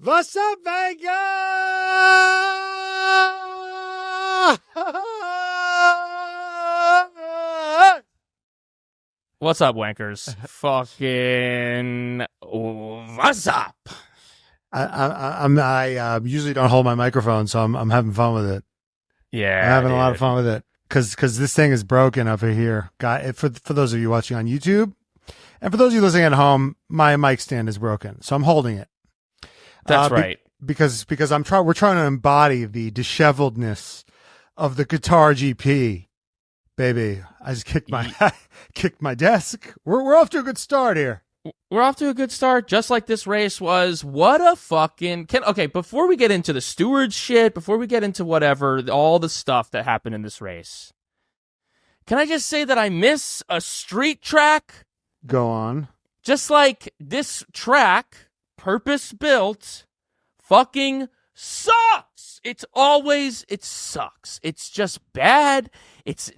What's up, Vegas? What's up, wankers? Fucking what's up? I usually don't hold my microphone, so I'm having fun with it. Yeah, I'm having a lot of fun with it because this thing is broken over here. For those of you watching on YouTube, and for those of you listening at home, my mic stand is broken, so I'm holding it. That's right. Because we're trying to embody the disheveledness of the Qatar GP, baby. I just kicked my desk. We're off to a good start here. We're off to a good start, just like this race was. What a fucking... Okay, before we get into the Steward shit, before we get into whatever, all the stuff that happened in this race, can I just say that I miss a street track? Go on. Just like this track, purpose-built, fucking sucks. It sucks. It's just bad. It's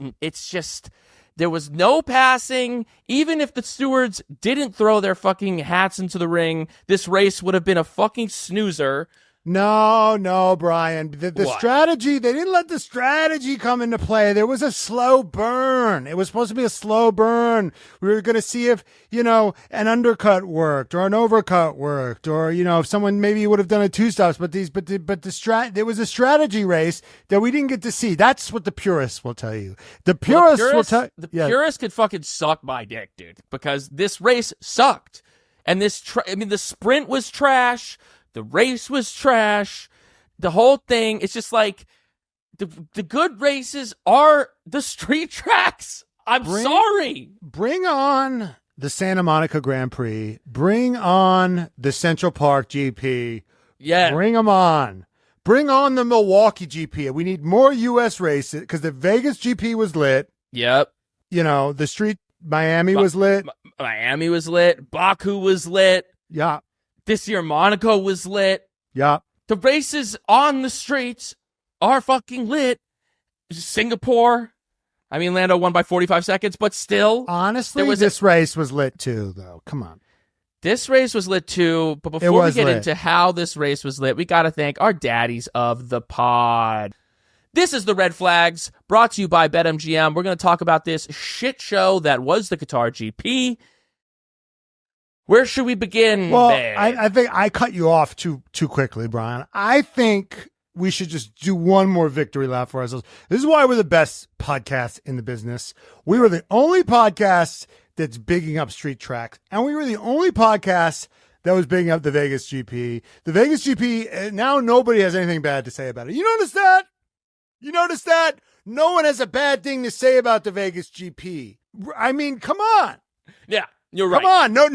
just... There was no passing. Even if the stewards didn't throw their fucking hats into the ring, this race would have been a fucking snoozer. No, Brian. The strategy, they didn't let the strategy come into play. There was a slow burn. It was supposed to be a slow burn. We were going to see if, an undercut worked or an overcut worked or, if someone maybe would have done a two stops, but there was a strategy race that we didn't get to see. That's what the purists will tell you. The purists could fucking suck my dick, dude, because this race sucked. And the sprint was trash. The race was trash. The whole thing, it's just like the good races are the street tracks. Sorry. Bring on the Santa Monica Grand Prix. Bring on the Central Park GP. Yeah. Bring them on. Bring on the Milwaukee GP. We need more U.S. races because the Vegas GP was lit. Yep. The street Miami was lit. Miami was lit. Baku was lit. Yeah. This year, Monaco was lit. Yeah. The races on the streets are fucking lit. Singapore. I mean, Lando won by 45 seconds, but still. Honestly, this race was lit too, though. Come on. This race was lit too, but before we get into how this race was lit, we got to thank our daddies of the pod. This is the Red Flags, brought to you by BetMGM. We're going to talk about this shit show that was the Qatar GP. Where should we begin? Well, I think I cut you off too quickly, Brian. I think we should just do one more victory lap for ourselves. This is why we're the best podcast in the business. We were the only podcast that's bigging up street tracks, and we were the only podcast that was bigging up the Vegas GP. The Vegas GP, now nobody has anything bad to say about it. You notice that? No one has a bad thing to say about the Vegas GP. I mean, come on. Yeah. You're right. Come on,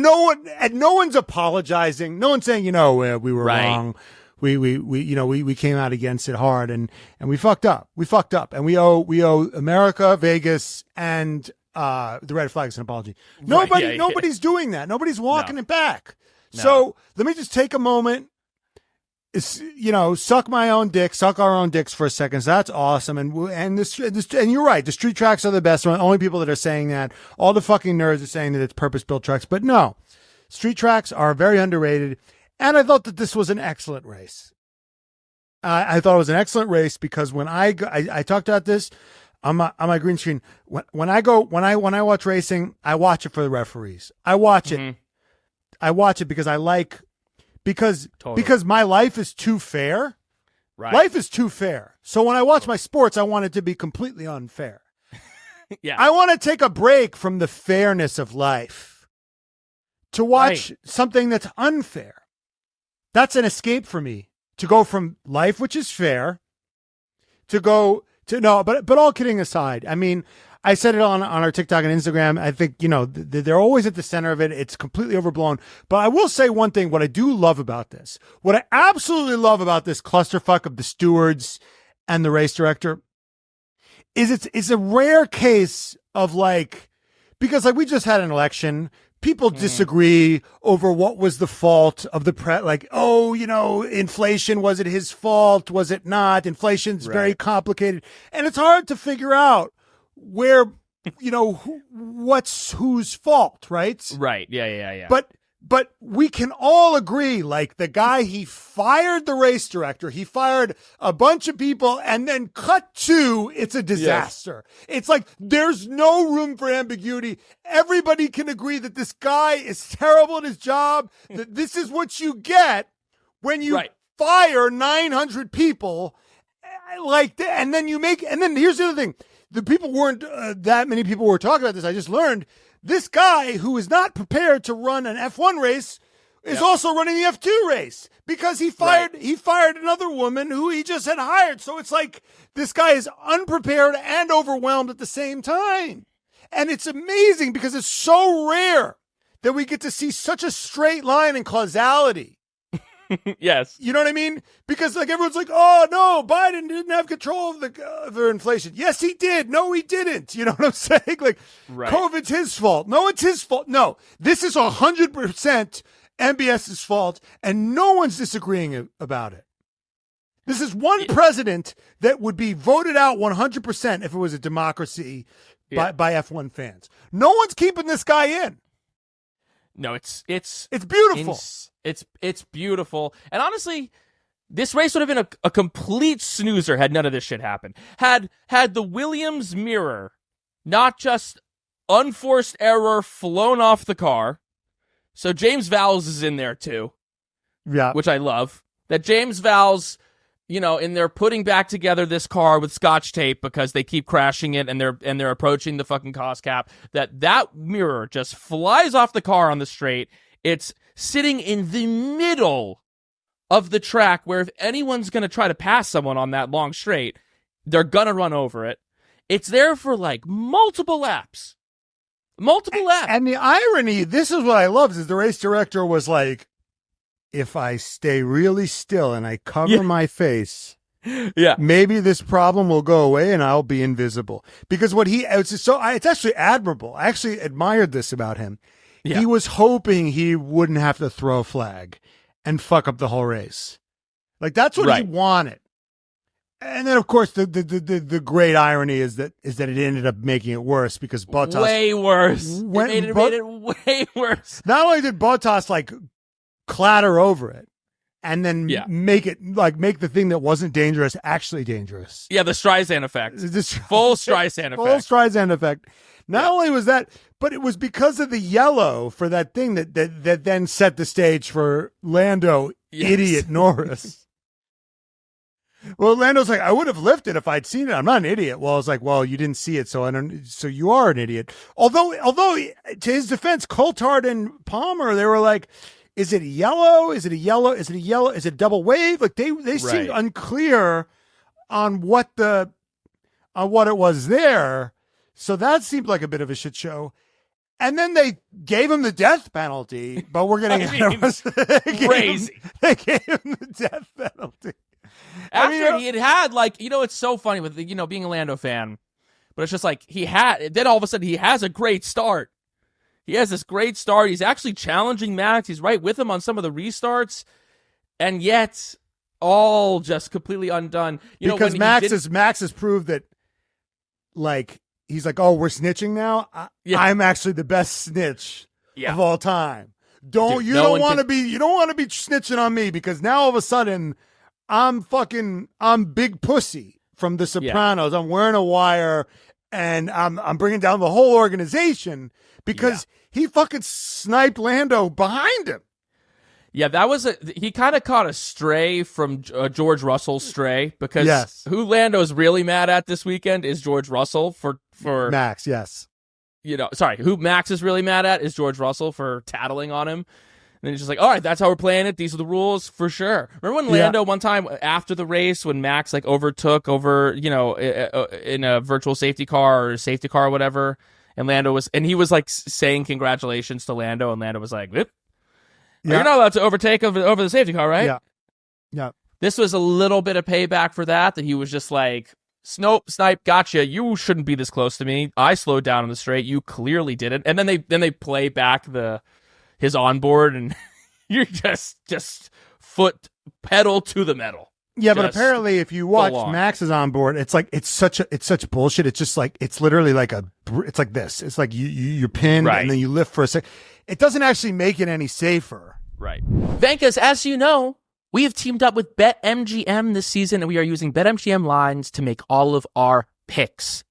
no one's apologizing. No one's saying, we were wrong. We came out against it hard and we fucked up. And we owe America, Vegas, and the Red Flags an apology. Nobody's doing that. Nobody's walking it back. No. So let me just take a moment. Suck our own dicks for a second. So that's awesome. And you're right. The street tracks are the best. We're the only people that are saying that. All the fucking nerds are saying that it's purpose-built tracks. But no, street tracks are very underrated. And I thought that this was an excellent race. I thought it was an excellent race because when I talked about this on my green screen, when I watch racing, I watch it for the referees. I watch it. I watch it because my life is too fair. Right. Life is too fair. So when I watch my sports, I want it to be completely unfair. Yeah. I want to take a break from the fairness of life to watch something that's unfair. That's an escape for me to go from life, which is fair, but all kidding aside, I mean, I said it on our TikTok and Instagram. I think, they're always at the center of it. It's completely overblown. But I will say one thing, what I do love about this, what I absolutely love about this clusterfuck of the stewards and the race director is it's a rare case of because we just had an election. People disagree over what was the fault of the inflation. Was it his fault? Was it not? Inflation's very complicated. And it's hard to figure out where, what's whose fault, right? Right. Yeah. But But we can all agree, like the guy, he fired the race director, he fired a bunch of people, and then cut to, it's a disaster. Yes. It's like, there's no room for ambiguity. Everybody can agree that this guy is terrible at his job, that this is what you get when you fire 900 people, and then here's the other thing. The people weren't, that many people were talking about this. I just learned this guy who is not prepared to run an F1 race is also running the F2 race because he fired another woman who he just had hired. So it's like this guy is unprepared and overwhelmed at the same time. And it's amazing because it's so rare that we get to see such a straight line in causality. Yes. You know what I mean? Because like everyone's like, oh no, Biden didn't have control of the inflation. Yes, he did. No, he didn't. You know what I'm saying? Like COVID's his fault. No, it's his fault. No, this is 100% MBS's fault, and no one's disagreeing about it. This is one president that would be voted out 100% if it was a democracy by F1 fans. No one's keeping this guy in. No, it's beautiful. It's beautiful. And honestly, this race would have been a complete snoozer had none of this shit happened. Had the Williams mirror not just unforced error flown off the car. So James Vowles is in there too. Yeah. Which I love. That James Vowles, and they're putting back together this car with Scotch tape because they keep crashing it and they're approaching the fucking cost cap. That mirror just flies off the car on the straight. It's sitting in the middle of the track where if anyone's going to try to pass someone on that long straight, they're going to run over it. It's there for like multiple laps. And the irony, this is what I love, is the race director was like, if I stay really still and I cover my face, maybe this problem will go away and I'll be invisible. Because it's actually admirable. I actually admired this about him. Yeah. He was hoping he wouldn't have to throw a flag and fuck up the whole race. Like that's what he wanted. And then of course the great irony is that it ended up making it worse because Bottas way worse. Made it way worse. Not only did Bottas like clatter over it and then make the thing that wasn't dangerous actually dangerous. Yeah, the Streisand effect. Full Streisand effect. Full Streisand effect. Not only was that, but it was because of the yellow for that thing that then set the stage for Lando, idiot Norris. Well, Lando's like, I would have lifted if I'd seen it. I'm not an idiot. Well, I was like, well, you didn't see it, so you are an idiot. Although to his defense, Coulthard and Palmer, they were like, is it a yellow? Is it a yellow? Is it a yellow? Is it a double wave? Like they seemed unclear on what it was there. So that seemed like a bit of a shit show. And then they gave him the death penalty, but we're getting crazy. They gave him the death penalty. After he had it's so funny with being a Lando fan, but it's just like then all of a sudden he has a great start. He has this great start. He's actually challenging Max. He's right with him on some of the restarts, and yet all just completely undone. Because Max has proved that, like, he's like, oh, we're snitching now. I'm actually the best snitch of all time. You don't want to be snitching on me because now all of a sudden I'm Big Pussy from The Sopranos. I'm wearing a wire and I'm bringing down the whole organization because he fucking sniped Lando behind him. Yeah, he kind of caught a stray from George Russell's stray because who Lando's really mad at this weekend is George Russell for Max. Yes. Who Max is really mad at is George Russell for tattling on him. And then he's just like, all right, that's how we're playing it. These are the rules for sure. Remember when Lando one time after the race, when Max overtook in a virtual safety car or safety car or whatever, and he was like saying congratulations to Lando, and Lando was like, "You're not allowed to overtake over the safety car, right?" Yeah. Yeah. This was a little bit of payback for that he was just like, Snipe, gotcha. You shouldn't be this close to me. I slowed down on the straight. You clearly didn't. And then they play back his onboard, and you're just foot pedal to the metal. Yeah, but apparently if you watch on. Max is on board, it's like it's such bullshit. It's just like it's literally like it's like this. It's like you're pinned and then you lift for a sec. It doesn't actually make it any safer. Right. Venkers, as you know, we have teamed up with BetMGM this season, and we are using BetMGM lines to make all of our picks.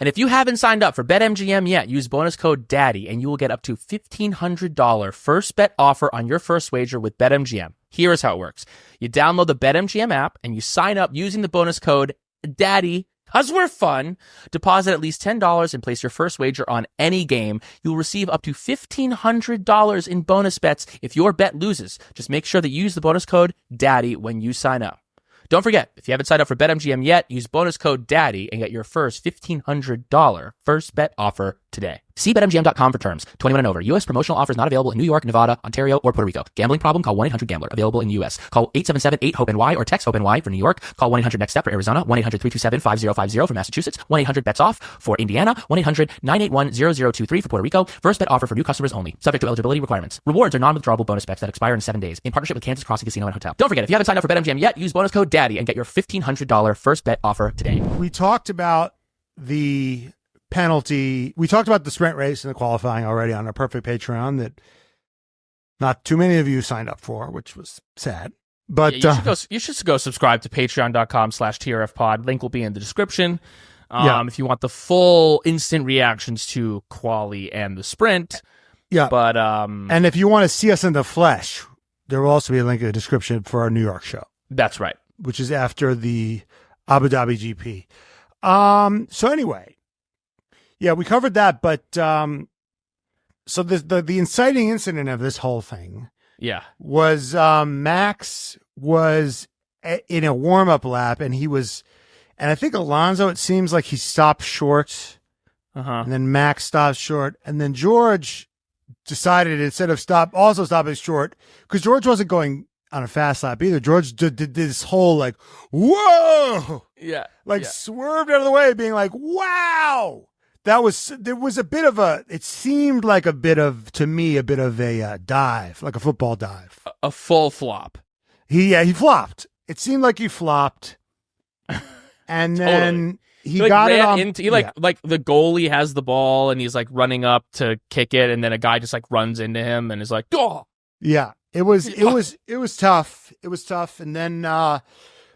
And if you haven't signed up for BetMGM yet, use bonus code DADDY, and you will get up to $1,500 first bet offer on your first wager with BetMGM. Here is how it works. You download the BetMGM app, and you sign up using the bonus code DADDY. Because we're fun, deposit at least $10 and place your first wager on any game. You'll receive up to $1,500 in bonus bets if your bet loses. Just make sure that you use the bonus code DADDY when you sign up. Don't forget, if you haven't signed up for BetMGM yet, use bonus code DADDY and get your first $1,500 first bet offer today. See BetMGM.com for terms. 21 and over. U.S. promotional offers not available in New York, Nevada, Ontario, or Puerto Rico. Gambling problem? Call 1-800-GAMBLER. Available in the U.S. Call 877-8-HOPE-NY or text HOPE-NY for New York. Call 1-800-NEXT-STEP for Arizona. 1-800-327-5050 for Massachusetts. 1-800-BETS-OFF for Indiana. 1-800-981-0023 for Puerto Rico. First bet offer for new customers only. Subject to eligibility requirements. Rewards are non-withdrawable bonus bets that expire in 7 days. In partnership with Kansas Crossing Casino and Hotel. Don't forget, if you haven't signed up for BetMGM yet, use bonus code DADDY and get your $1,500 first bet offer today. We talked about the penalty. We talked about the sprint race and the qualifying already on our perfect Patreon that not too many of you signed up for, which was sad. But you should go subscribe to patreon.com/TRFpod. Link will be in the description. If you want the full instant reactions to quali and the sprint. Yeah. But and if you want to see us in the flesh, there will also be a link in the description for our New York show. That's right. Which is after the Abu Dhabi GP. So anyway, yeah, we covered that, but so the inciting incident of this whole thing, was Max was in a warm up lap, and I think Alonso, it seems like he stopped short, and then Max stopped short, and then George decided instead of also stopping short, because George wasn't going on a fast lap either. George did this whole like, whoa, swerved out of the way, being like, wow. There was a bit of it seemed like a bit of a dive, like a football dive. A full flop. He flopped. It seemed like he flopped. And then he got it on. Like the goalie has the ball and he's like running up to kick it, and then a guy just like runs into him and is like, oh. Yeah. It was tough. It was tough. And then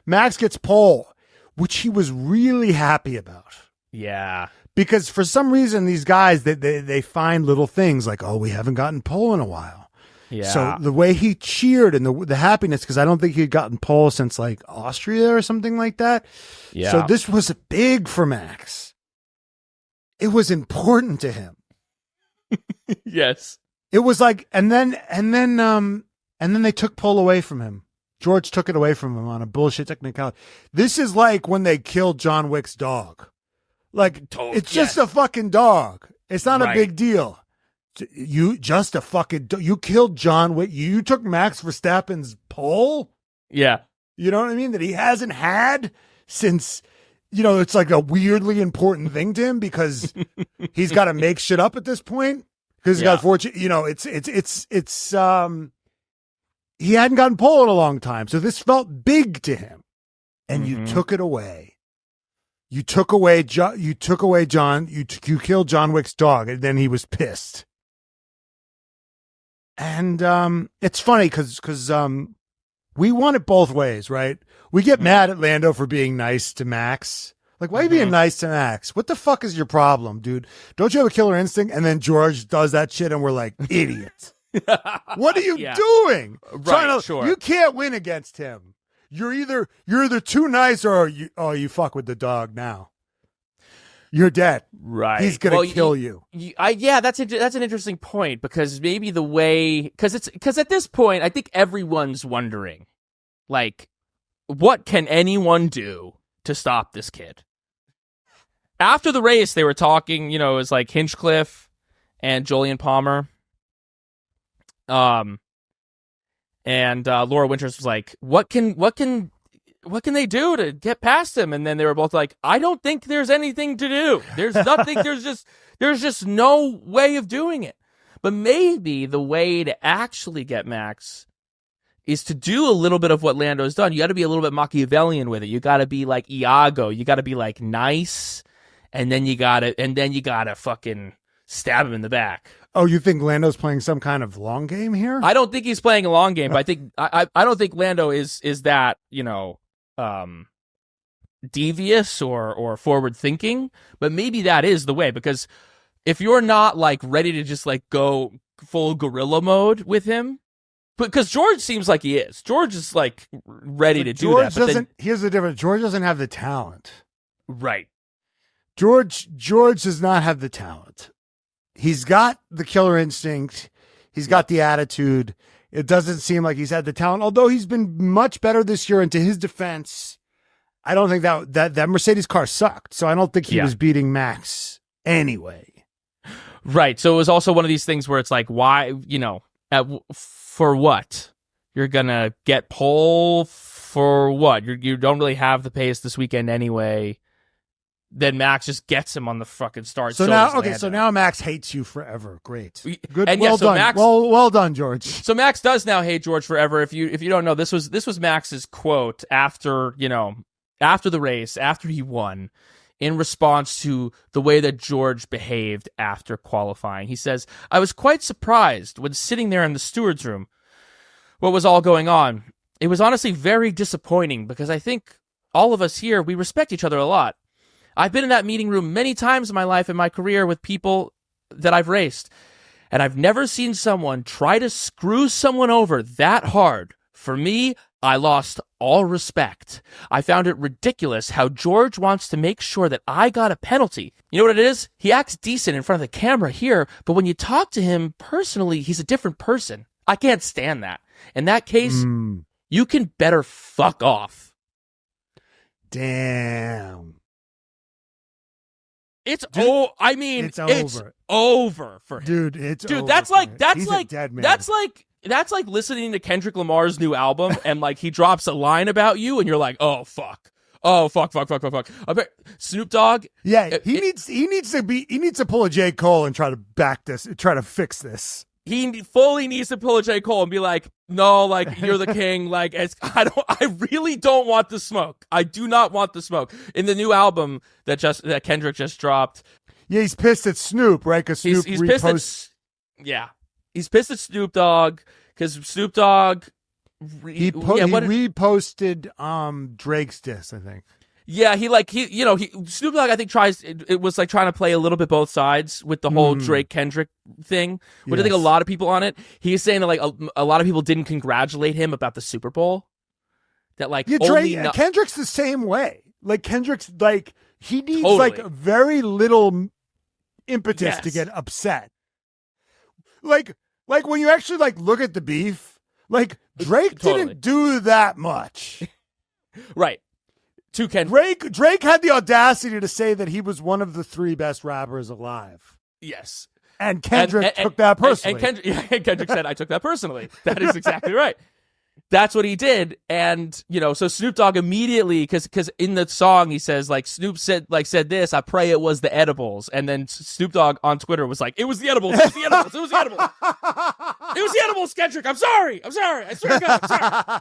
Max gets pole, which he was really happy about. Yeah. Because for some reason, these guys, they find little things like, oh, we haven't gotten pole in a while. Yeah. So the way he cheered and the happiness, because I don't think he'd gotten pole since like Austria or something like that. Yeah. So this was big for Max. It was important to him. Yes. It was like, and then they took pole away from him. George took it away from him on a bullshit technicality. This is like when they killed John Wick's dog. Like, it's just a fucking dog. It's not a big deal. You killed John Wick. You took Max Verstappen's pole? Yeah. You know what I mean? That he hasn't had since, it's like a weirdly important thing to him because he's got to make shit up at this point. Because he's got fortune, he hadn't gotten pole in a long time. So this felt big to him. And you took it away. You killed John Wick's dog, and then he was pissed. And it's funny because we want it both ways, right? We get mad at Lando for being nice to Max. Like, why are you being nice to Max? What the fuck is your problem, dude? Don't you have a killer instinct? And then George does that shit, and we're like, idiots. What are you doing? Right, sure. You can't win against him. You're either too nice or you fuck with the dog now. You're dead. Right. He's gonna kill you. That's an interesting point, because maybe because at this point I think everyone's wondering, like, what can anyone do to stop this kid? After the race, they were talking. It was like Hinchcliffe and Jolyon Palmer. And Laura Winters was like, what can they do to get past him? And then they were both like, I don't think there's anything to do. There's nothing. there's just no way of doing it. But maybe the way to actually get Max is to do a little bit of what Lando's done. You got to be a little bit Machiavellian with it. You got to be like Iago. You got to be like nice, and then you gotta fucking stab him in the back. Oh, you think Lando's playing some kind of long game here? I don't think he's playing a long game, but I don't think Lando is that, devious or forward thinking, but maybe that is the way, because if you're not like ready to just like go full guerrilla mode with him, because George seems like he is. George is like ready to do that. But here's the difference. George doesn't have the talent. Right. George does not have the talent. He's got the killer instinct. He's got the attitude. It doesn't seem like he's had the talent, although he's been much better this year. And to his defense, I don't think that Mercedes car sucked. So I don't think he was beating Max anyway. Right. So it was also one of these things where it's like, why, for what? You're going to get pole for what? You don't really have the pace this weekend anyway. Then Max just gets him on the fucking start. So now Max hates you forever. Great. Good. And well done. Max, well done, George. So Max does now hate George forever. If you don't know, this was Max's quote after the race, after he won, in response to the way that George behaved after qualifying. He says, "I was quite surprised when sitting there in the steward's room what was all going on. It was honestly very disappointing because I think all of us here, we respect each other a lot. I've been in that meeting room many times in my life and my career with people that I've raced, and I've never seen someone try to screw someone over that hard. For me, I lost all respect. I found it ridiculous how George wants to make sure that I got a penalty. You know what it is? He acts decent in front of the camera here, but when you talk to him personally, he's a different person. I can't stand that. In that case, you can better fuck off." Damn. It's over. Over for him. Dude, it's over. Dude, that's like a dead man. That's like listening to Kendrick Lamar's new album and like he drops a line about you and you're like, "Oh fuck. Oh fuck. I bet Snoop Dogg." Yeah, he needs to pull a J. Cole and try to fix this. He fully needs to pull a J. Cole and be like, "No, like you're the king. Like I really don't want the smoke. I do not want the smoke." In the new album that Kendrick just dropped. Yeah, he's pissed at Snoop, right? Because Snoop he's pissed at Snoop Dogg because Snoop Dogg he reposted Drake's diss, I think. Yeah, Snoop Dogg I think it was like trying to play a little bit both sides with the whole Drake Kendrick thing, which I think a lot of people on it. He's saying that like a lot of people didn't congratulate him about the Super Bowl. That like Kendrick's the same way. Like Kendrick's like he needs like very little impetus to get upset. Like when you actually like look at the beef, like Drake didn't do that much. Right. To Kendrick. Drake had the audacity to say that he was one of the 3 best rappers alive. Yes. And Kendrick took that personally. And Kendrick said, "I took that personally." That is exactly right. That's what he did. And, so Snoop Dogg immediately, because in the song he says, like, Snoop said this, "I pray it was the edibles." And then Snoop Dogg on Twitter was like, "It was the edibles. It was the edibles. It was the edibles. It was the edibles, Kendrick. I'm sorry. I swear to God. I'm sorry."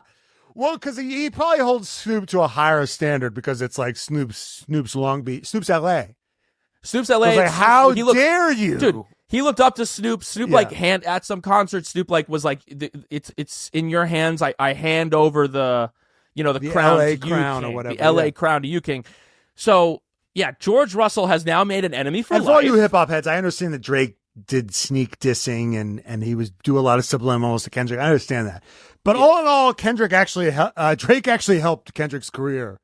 Well, because he probably holds Snoop to a higher standard because it's like Snoop's Long Beach, Snoop's L.A. Snoop's L.A. Like, how dare you? Dude, he looked up to Snoop. Snoop at some concert, Snoop like was like, "It's in your hands. I hand over the crown LA to you, crown King. or whatever. The L.A. crown to you, King." So yeah, George Russell has now made an enemy for life. For all you hip hop heads, I understand that Drake did sneak dissing and he was do a lot of subliminals to Kendrick. I understand that. But all in all, Drake actually helped Kendrick's career,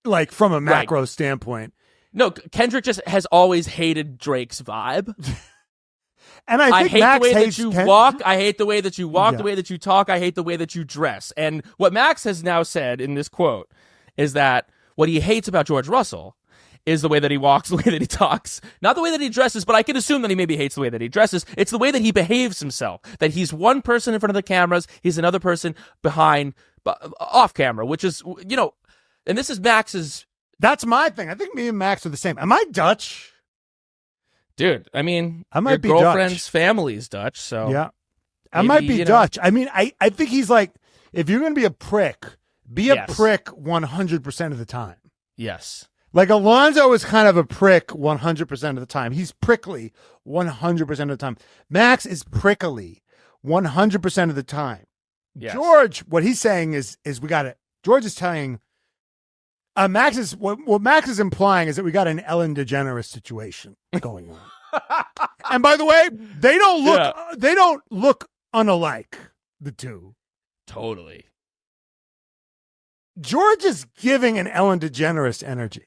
like from a macro standpoint. No, Kendrick just has always hated Drake's vibe. And I think hate Max the way hates that you walk. I hate the way that you walk, the way that you talk. I hate the way that you dress. And what Max has now said in this quote is that what he hates about George Russell is the way that he walks, the way that he talks, not the way that he dresses, but I can assume that he maybe hates the way that he dresses. It's the way that he behaves himself, that he's one person in front of the cameras, he's another person behind, off camera, which is, and this is Max's. That's my thing. I think me and Max are the same. Am I Dutch? Dude, I mean, I might your be girlfriend's Dutch. family's Dutch, so. Yeah. I might be Dutch. I mean, I think he's like, if you're going to be a prick, be a prick 100% of the time. Yes. Like Alonso is kind of a prick 100% of the time. He's prickly 100% of the time. Max is prickly 100% of the time. Yes. George, what he's saying is we got it. George is telling Max is what Max is implying is that we got an Ellen DeGeneres situation going on. And by the way, they don't look unalike, the two. Totally. George is giving an Ellen DeGeneres energy.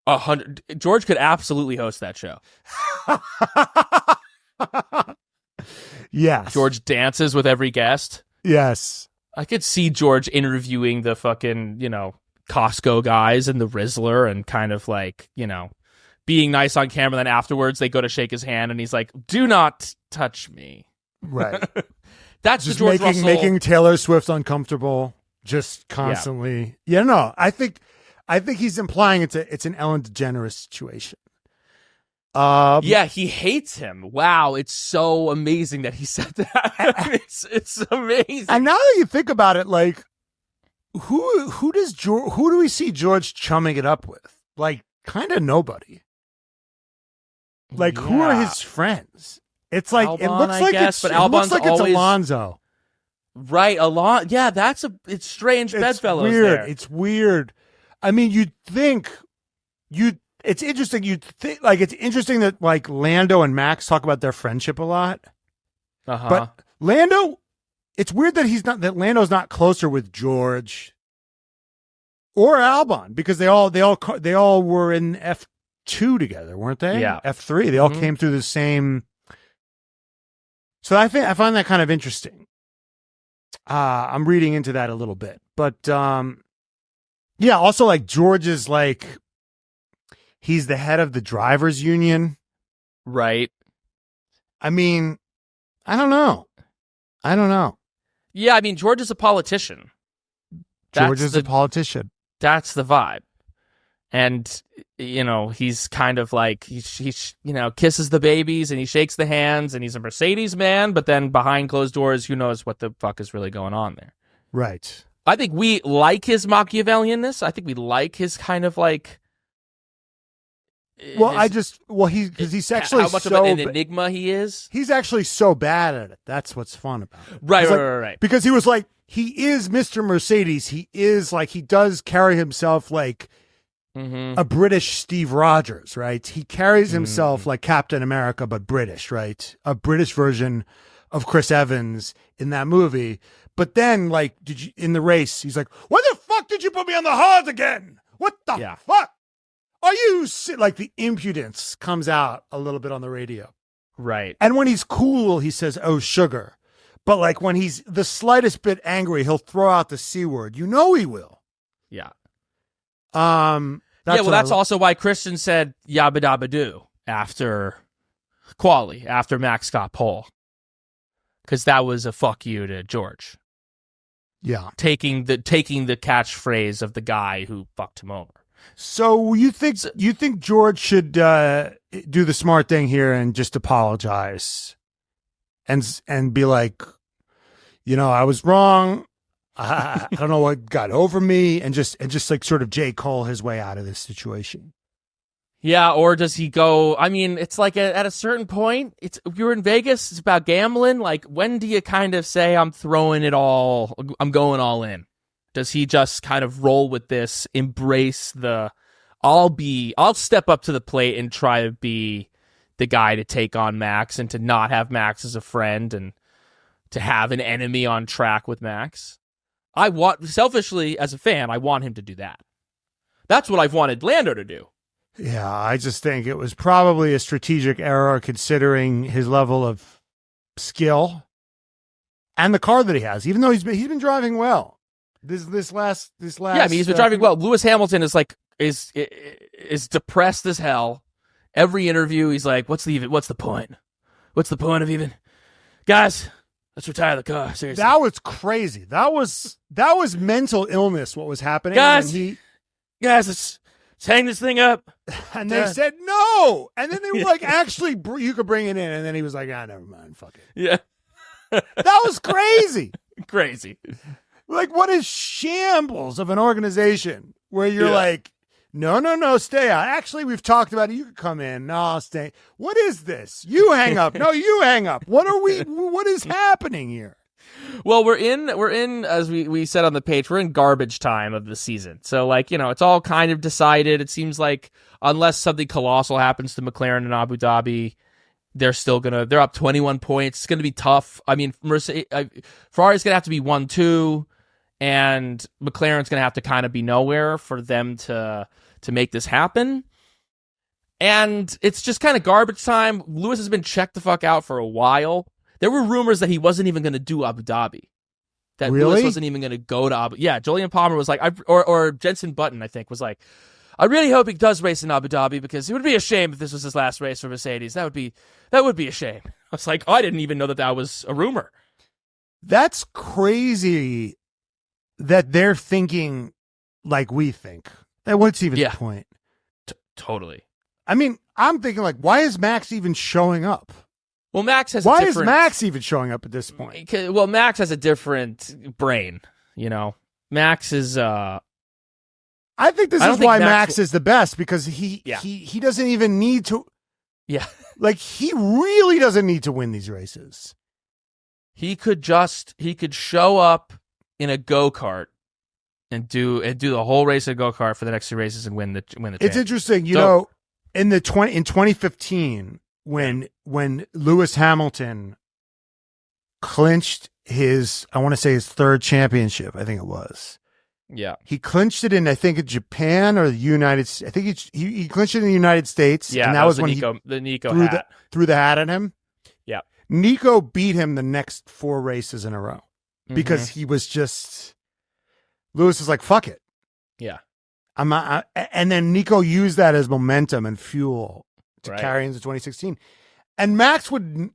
100. George could absolutely host that show. Yes. George dances with every guest. Yes. I could see George interviewing the fucking, Costco guys and the Rizzler and kind of like, being nice on camera. Then afterwards they go to shake his hand and he's like, do not touch me. Right. That's just the George Russell. Making Taylor Swift uncomfortable just constantly. Yeah, no, I think he's implying it's an Ellen DeGeneres situation. Yeah, he hates him. Wow, it's so amazing that he said that. it's amazing. And now that you think about it, like, who do we see George chumming it up with? Like, kind of nobody. Like, who are his friends? It's like Albon, it looks like guess, it's but Albon's it's always... Alonso. Right, yeah, it's strange bedfellows weird. there. It's weird. I mean, it's interesting. It's interesting that like Lando and Max talk about their friendship a lot. But Lando, it's weird that Lando's not closer with George or Albon because they all were in F2 together, weren't they? Yeah. F3. They all came through the same. So I find that kind of interesting. I'm reading into that a little bit, but yeah. Also, like George is like he's the head of the drivers' union, right? I mean, I don't know. Yeah, I mean, George is a politician. George is a politician. That's the vibe, and he's kind of like he kisses the babies and he shakes the hands and he's a Mercedes man, but then behind closed doors, who knows what the fuck is really going on there? Right. I think we like his Machiavellianness. I think we like his kind of like. Well, he's actually how much so of an enigma he is. He's actually so bad at it. That's what's fun about it. Right. Because he was like, he is Mr. Mercedes. He is like, he does carry himself like a British Steve Rogers, right? He carries himself like Captain America, but British, right? A British version of Chris Evans in that movie. But then, like, in the race, he's like, "Why the fuck did you put me on the hard again? What the fuck? Are you like the impudence comes out a little bit on the radio, right?" And when he's cool, he says, "Oh, sugar," but like when he's the slightest bit angry, he'll throw out the C word. He will. Yeah. That's also why Christian said "yabba dabba doo" after quali, after Max got pole, because that was a fuck you to George. Yeah, taking the catchphrase of the guy who fucked him over. So you think George should do the smart thing here and just apologize, and be like, I was wrong. I don't know what got over me, and just like sort of J. Cole his way out of this situation. Yeah, or does he go? I mean, it's like at a certain point, if you're in Vegas, it's about gambling. Like, when do you kind of say, I'm throwing it all, I'm going all in? Does he just kind of roll with this, embrace I'll step up to the plate and try to be the guy to take on Max and to not have Max as a friend and to have an enemy on track with Max? Selfishly, as a fan, I want him to do that. That's what I've wanted Lando to do. Yeah, I just think it was probably a strategic error considering his level of skill and the car that he has. Even though he's been driving well, this last. Yeah, I mean, he's been driving well. Lewis Hamilton is depressed as hell. Every interview, he's like, "What's the point? What's the point of even guys? Let's retire the car." Seriously, that was crazy. That was mental illness. What was happening, guys? Let's hang this thing up. And they said no. And then they were like, actually, you could bring it in. And then he was like, never mind. Fuck it. Yeah. That was crazy. Crazy. Like, what is shambles of an organization where you're like, no, stay out. Actually, we've talked about it. You can come in. No, stay. What is this? You hang up. No, you hang up. What is happening here? Well, we're in, as we said on the page, we're in garbage time of the season. So, like, it's all kind of decided. It seems like unless something colossal happens to McLaren in Abu Dhabi, they're up 21 points. It's going to be tough. I mean, Ferrari's going to have to be 1-2, and McLaren's going to have to kind of be nowhere for them to make this happen. And it's just kind of garbage time. Lewis has been checked the fuck out for a while. There were rumors that he wasn't even going to do Abu Dhabi. That really? Lewis wasn't even going to go to Abu Dhabi. Yeah, Julian Palmer was like, or Jensen Button, I think, was like, I really hope he does race in Abu Dhabi because it would be a shame if this was his last race for Mercedes. That would be a shame. I was like, I didn't even know that was a rumor. That's crazy that they're thinking like we think. What's even the point? Totally. I mean, I'm thinking like, why is Max even showing up? Well, Max has Why is Max even showing up at this point? Well, Max has a different brain, Max is I think this is why Max is the best, because he doesn't even need to. Yeah. Like, he really doesn't need to win these races. He could show up in a go-kart and do the whole race of go-kart for the next 2 races and win the It's interesting, in 2015 when Lewis Hamilton clinched his 3rd championship, I think it was. Yeah. He clinched it in, I think, Japan or the United States. I think he clinched it in the United States. Yeah, and that was when the Nico threw the hat at him. Yeah. Nico beat him the next 4 races in a row because he was just, Lewis was like, fuck it. Yeah. And then Nico used that as momentum and fuel to carry into 2016. And Max would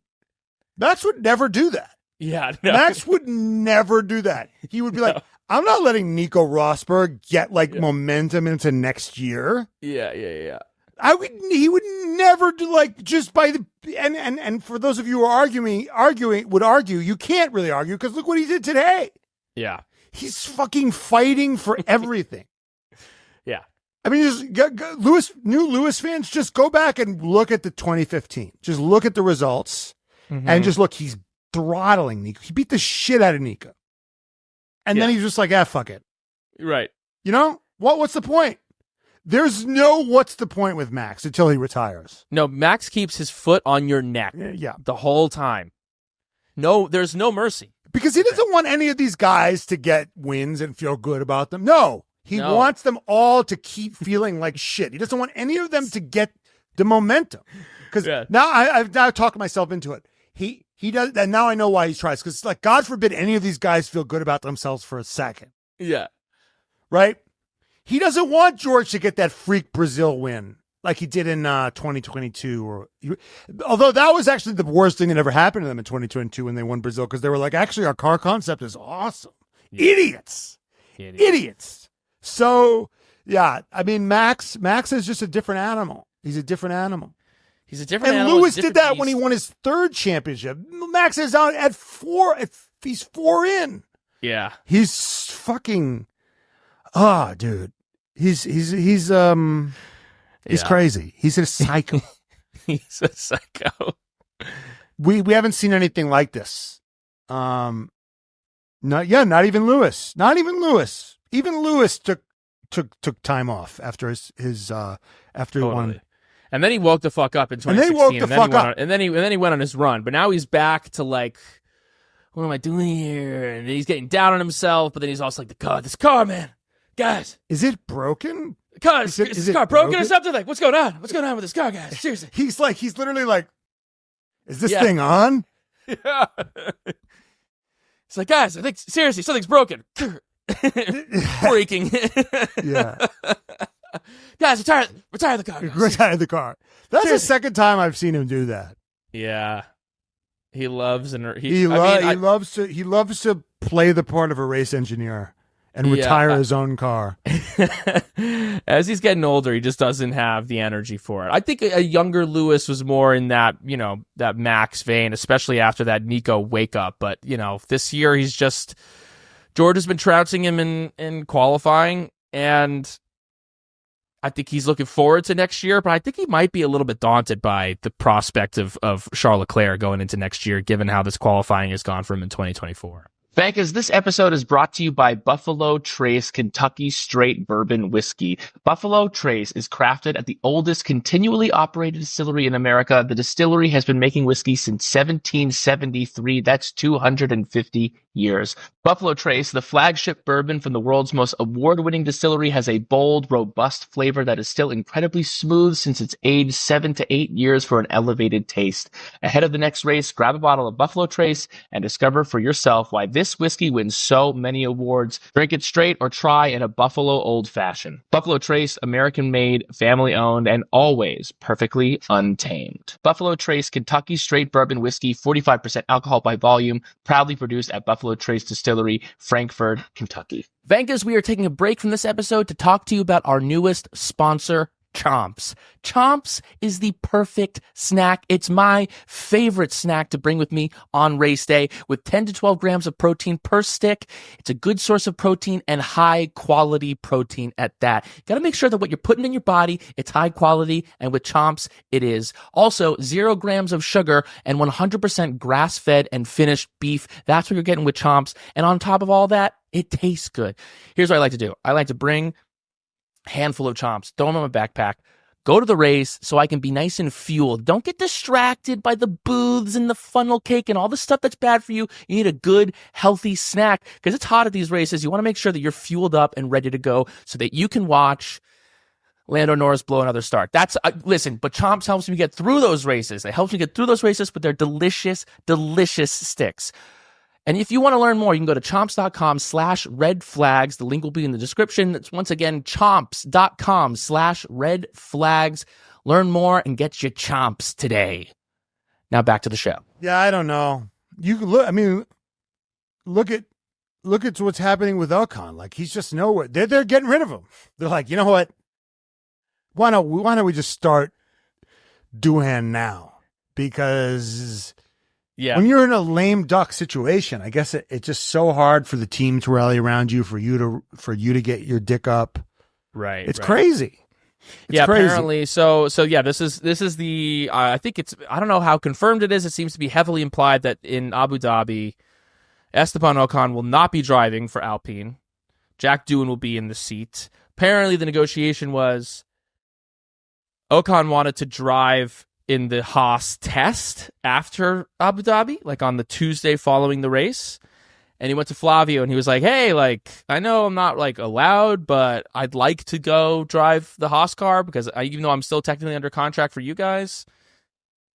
never do that. Yeah. No. Max would never do that. He would be like, I'm not letting Nico Rosberg get momentum into next year. Yeah. He would never do, like, just by the, and for those of you who are would argue, you can't really argue because look what he did today. Yeah. He's fucking fighting for everything. Yeah. I mean, just new Lewis fans, just go back and look at the 2015. Just look at the results and just look, he's throttling Nico. He beat the shit out of Nico. And then he's just like, fuck it. Right. What's the point? There's no what's the point with Max until he retires. No, Max keeps his foot on your neck the whole time. No, there's no mercy. Because he doesn't want any of these guys to get wins and feel good about them. No. He wants them all to keep feeling like shit. He doesn't want any of them to get the momentum. Because now I've now talked myself into it. He does, and now I know why he tries. Because, like, God forbid any of these guys feel good about themselves for a second. Yeah. Right? He doesn't want George to get that freak Brazil win like he did in 2022. Although that was actually the worst thing that ever happened to them in 2022 when they won Brazil, because they were like, actually, our car concept is awesome. Yeah. Idiots. So, yeah, I mean, Max is just a different animal. He's a different animal. And Lewis did that when he won his 3rd championship. Max is out at 4. He's 4 in. Yeah. He's fucking, dude. He's crazy. He's a psycho. He's a psycho. We haven't seen anything like this. Not even Lewis. Even Lewis took time off after his after he won. And then he woke the fuck up in 2016. And then he went on his run. But now he's back to, like, what am I doing here? And he's getting down on himself. But then he's also like, this car, man, guys, is it broken? Is this car broken or something? Like, what's going on? What's going on with this car, guys? Seriously. He's literally like, is this thing on? Yeah. It's like, guys, I think seriously something's broken. Breaking. Yeah. Guys, retire the car. Guys. Retire the car. That's the second time I've seen him do that. Yeah. He loves to play the part of a race engineer and retire his own car. As he's getting older, he just doesn't have the energy for it. I think a younger Lewis was more in that, that Max vein, especially after that Nico wake up. But, this year he's just George has been trouncing him in qualifying, and I think he's looking forward to next year, but I think he might be a little bit daunted by the prospect of Charles Leclerc going into next year, given how this qualifying has gone for him in 2024. Bankers, this episode is brought to you by Buffalo Trace Kentucky Straight Bourbon Whiskey. Buffalo Trace is crafted at the oldest continually operated distillery in America. The distillery has been making whiskey since 1773. That's 250 years. Buffalo Trace, the flagship bourbon from the world's most award-winning distillery, has a bold, robust flavor that is still incredibly smooth since it's aged 7 to 8 years for an elevated taste. Ahead of the next race, grab a bottle of Buffalo Trace and discover for yourself why this whiskey wins so many awards. Drink it straight or try in a Buffalo Old Fashioned. Buffalo Trace, American-made, family-owned, and always perfectly untamed. Buffalo Trace Kentucky Straight Bourbon Whiskey, 45% alcohol by volume, proudly produced at Buffalo Trace Distillery, Frankfort, Kentucky. Vankers, we are taking a break from this episode to talk to you about our newest sponsor, Chomps. Chomps is the perfect snack. It's my favorite snack to bring with me on race day. With 10 to 12 grams of protein per stick, it's a good source of protein and high quality protein at that. You got to make sure that what you're putting in your body, it's high quality, and with Chomps, it is. Also, 0 grams of sugar and 100% grass-fed and finished beef. That's what you're getting with Chomps. And on top of all that, it tastes good. Here's what I like to do. I like to bring handful of Chomps, throw them in my backpack, go to the race so I can be nice and fueled. Don't get distracted by the booths and the funnel cake and all the stuff that's bad for you. You need a good, healthy snack because it's hot at these races. You want to make sure that you're fueled up and ready to go so that you can watch Lando Norris blow another start. Listen, but Chomps helps me get through those races. It helps me get through those races with their delicious, delicious sticks. And if you want to learn more, you can go to chomps.com/redflags. The link will be in the description. It's once again, chomps.com/redflags. Learn more and get your Chomps today. Now back to the show. Yeah, I don't know. You can look. I mean, look at what's happening with Ocon. Like he's just nowhere. They're getting rid of him. They're like, you know what? Why don't we just start Doohan now? Because when you're in a lame duck situation, I guess it's just so hard for the team to rally around you, for you to get your dick up. Right. It's crazy. It's crazy. Apparently. So yeah, this is the I think I don't know how confirmed it is. It seems to be heavily implied that in Abu Dhabi, Esteban Ocon will not be driving for Alpine. Jack Doohan will be in the seat. Apparently the negotiation was Ocon wanted to drive in the Haas test after Abu Dhabi, like on the Tuesday following the race. And he went to Flavio and he was like, hey, like, I know I'm not like allowed, but I'd like to go drive the Haas car because even though I'm still technically under contract for you guys.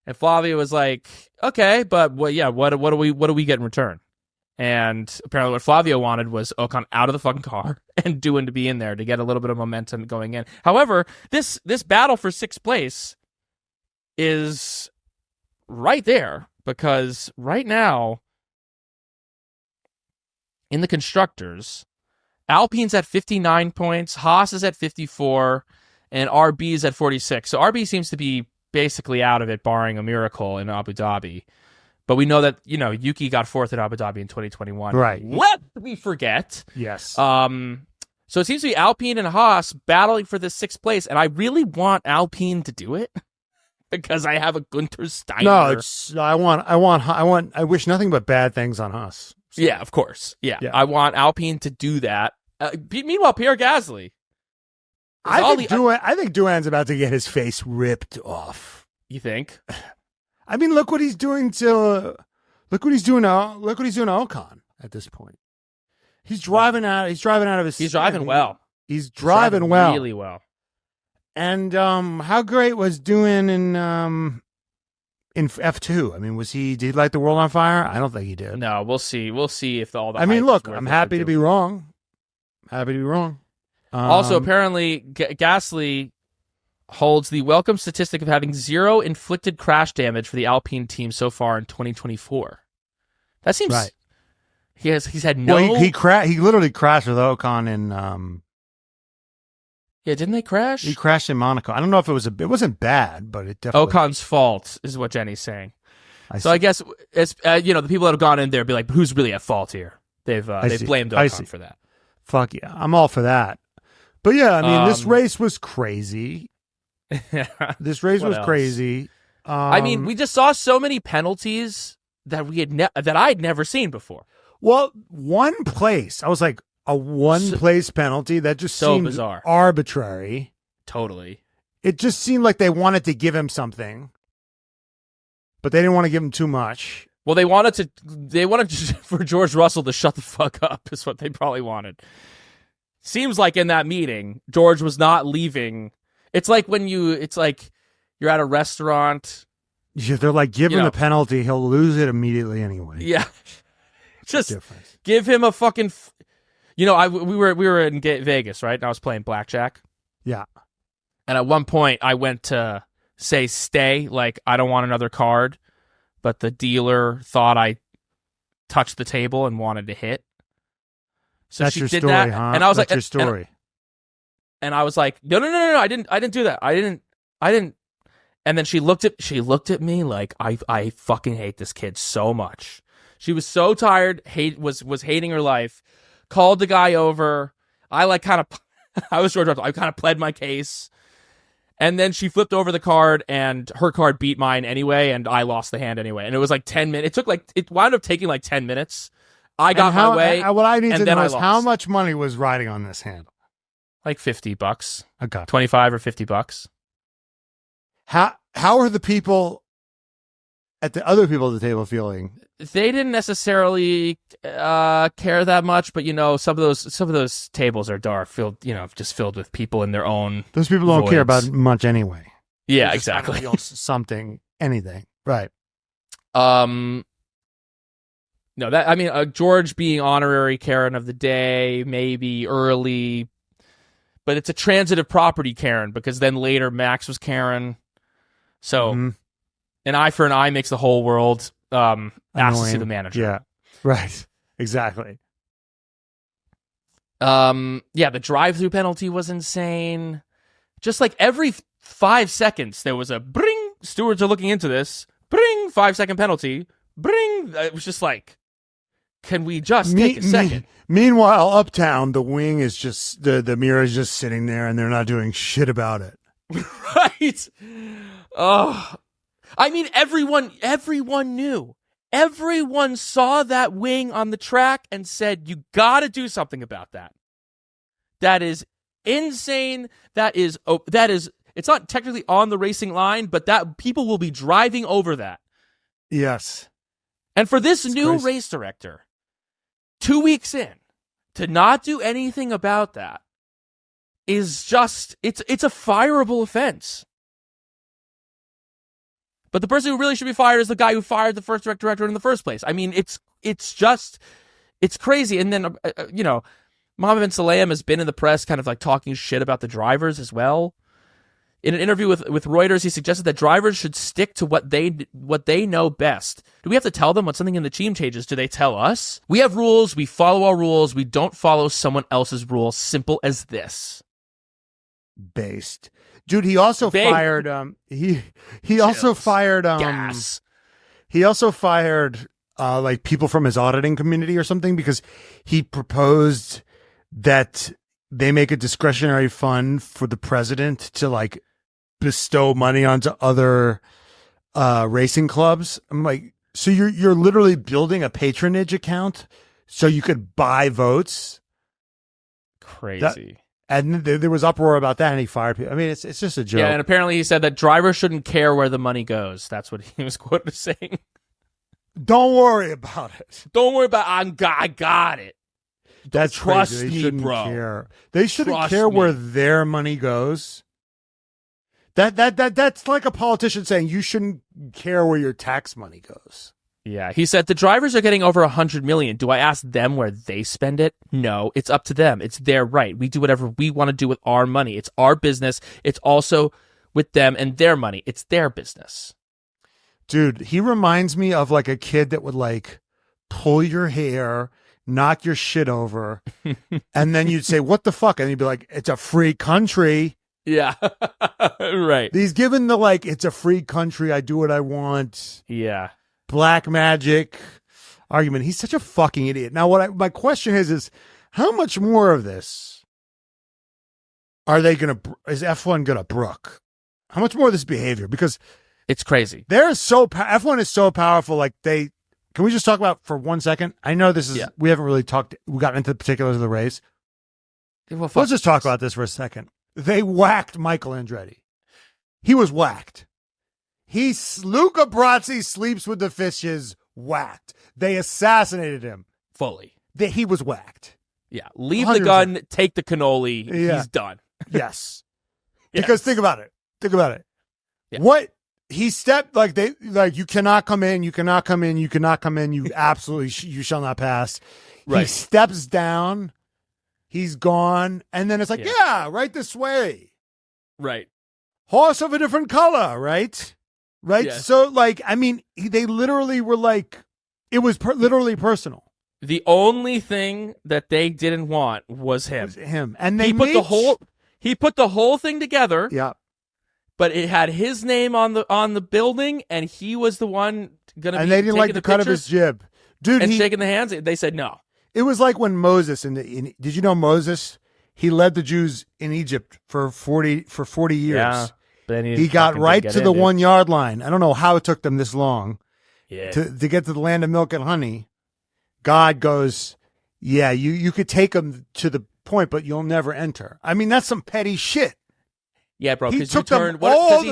And Flavio was like, okay, but what do we get in return? And apparently what Flavio wanted was Ocon out of the fucking car and Doohan to be in there to get a little bit of momentum going in. However, this battle for sixth place is right there because right now in the constructors, Alpine's at 59 points, Haas is at 54, and RB is at 46. So RB seems to be basically out of it, barring a miracle in Abu Dhabi. But we know that, Yuki got fourth at Abu Dhabi in 2021. Right. Let we forget. Yes. So it seems to be Alpine and Haas battling for this sixth place, and I really want Alpine to do it. Because I have a Gunter Steiner. No, I wish nothing but bad things on Haas. So. Yeah, of course. Yeah. I want Alpine to do that. Meanwhile, Pierre Gasly. I think Doohan's about to get his face ripped off. You think? I mean, look what he's doing to Ocon at this point. He's driving out of his. He's driving well. He's driving well, really well. And how great was Doohan in F2? I mean, did he light the world on fire? I don't think he did. No, we'll see. We'll see if all the. I mean, look, I'm happy to be wrong. Also, apparently, Gasly holds the welcome statistic of having 0 inflicted crash damage for the Alpine team so far in 2024. That seems right. He's had no. Well, he literally crashed with Ocon in. Yeah, didn't they crash? He crashed in Monaco. I don't know if it wasn't bad, but it definitely. Ocon's fault is what Jenny's saying. I guess it's the people that have gone in there be like, who's really at fault here? They've blamed Ocon for that. Fuck yeah, I'm all for that. But yeah, I mean, this race was crazy. This race was crazy. I mean, we just saw so many penalties that that I'd never seen before. Well, one place, I was like, a one-place penalty that just so seemed bizarre, arbitrary. Totally. It just seemed like they wanted to give him something, but they didn't want to give him too much. Well, they wanted for George Russell to shut the fuck up. Is what they probably wanted. Seems like in that meeting, George was not leaving. It's like you're at a restaurant. Yeah, they're like, give him the penalty. He'll lose it immediately anyway. Yeah. Just give him a fucking. We were in Vegas, right? And I was playing blackjack. Yeah. And at one point, I went to say stay, like I don't want another card, but the dealer thought I touched the table and wanted to hit. So that's she your did story, that, huh? and I was that's like, your story. And I was like, no, I didn't do that. I didn't. And then she looked at me like I fucking hate this kid so much. She was so tired, was hating her life. Called the guy over. I was George Russell. I kind of pled my case. And then she flipped over the card, and her card beat mine anyway, and I lost the hand anyway. And it was like 10 minutes. It wound up taking like 10 minutes. I got my way. What I need to know is lost. How much money was riding on this handle? Like $50. Okay. 25 or $50. How are the people at the other people at the table feeling? They didn't necessarily care that much, but some of those tables are dark, just filled with people in their own. Those people don't care about much anyway. Yeah, exactly. Something, anything, right? No, George being honorary Karen of the day, maybe early, but it's a transitive property Karen because then later Max was Karen, so an eye for an eye makes the whole world. Asked to see the manager. Yeah, right. Exactly. The drive-through penalty was insane. Just like every 5 seconds, there was a bring. Stewards are looking into this. Bring 5-second penalty. Bring. It was just like, can we just take a second? Meanwhile, uptown, the wing is just the mirror is just sitting there, and they're not doing shit about it. Right. Oh. I mean, everyone knew. Everyone saw that wing on the track and said, you got to do something about that. That is insane. That is, it's not technically on the racing line, but that people will be driving over that. Yes. And for this new race director, 2 weeks in, to not do anything about that is just, it's a fireable offense. But the person who really should be fired is the guy who fired the first director in the first place. I mean, it's crazy. And then, Mohammed bin Sulayem has been in the press kind of like talking shit about the drivers as well. In an interview with Reuters, he suggested that drivers should stick to what they know best. Do we have to tell them when something in the team changes? Do they tell us? We have rules. We follow our rules. We don't follow someone else's rules. Simple as this. Based. Dude, he also fired he also fired gas. He also fired like people from his auditing community or something because he proposed that they make a discretionary fund for the president to like bestow money onto other racing clubs. I'm like, so you're literally building a patronage account so you could buy votes? Crazy. And there was uproar about that, and he fired people. I mean, it's just a joke. Yeah, and apparently he said that drivers shouldn't care where the money goes. That's what he was quoted as saying. Don't worry about it. Don't worry about it. I got it. That's trust crazy. They me, shouldn't bro. care. They shouldn't Trust care me. where their money goes. That's like a politician saying you shouldn't care where your tax money goes. Yeah, he said the drivers are getting over $100 million. Do I ask them where they spend it? No, it's up to them. It's their right. We do whatever we want to do with our money. It's our business. It's also with them and their money. It's their business. Dude, he reminds me of like a kid that would like pull your hair, knock your shit over, and then you'd say, "What the fuck?" And he'd be like, "It's a free country." Yeah, right. He's given the like, "It's a free country. I do what I want." Yeah. Black magic. argument. He's such a fucking idiot. Now, my question is how much more of this is F1 going to brook? How much more of this behavior? Because it's crazy. F1 is so powerful. Like can we just talk about for 1 second? I know this is, we haven't really we got into the particulars of the race. Well, let's just talk about this for a second. They whacked Michael Andretti. He was whacked. Luca Brasi sleeps with the fishes, whacked. They assassinated him. Fully. He was whacked. Yeah. Leave 100%. the gun, take the cannoli. Yeah. He's done. Yes. Because think about it. Yeah. What he stepped you cannot come in, you cannot come in, you cannot come in, you absolutely you shall not pass. Right. He steps down, he's gone, and then it's like, right this way. Right. Horse of a different color, right? Right? Yes. So they literally were like, it was literally personal. The only thing that they didn't want was him. And they he put the whole thing together. Yeah. But it had his name on the building, and he was the one gonna. And they didn't like the cut of his jib, dude. And shaking the hands. They said no. It was like when Moses did you know Moses? He led the Jews in Egypt for 40 years. Yeah, but he got right to the 1 yard line. I don't know how it took them this long. Yeah. To get to the land of milk and honey. God goes, you could take them to the point, but you'll never enter. I mean, that's some petty shit. Yeah, bro. He took them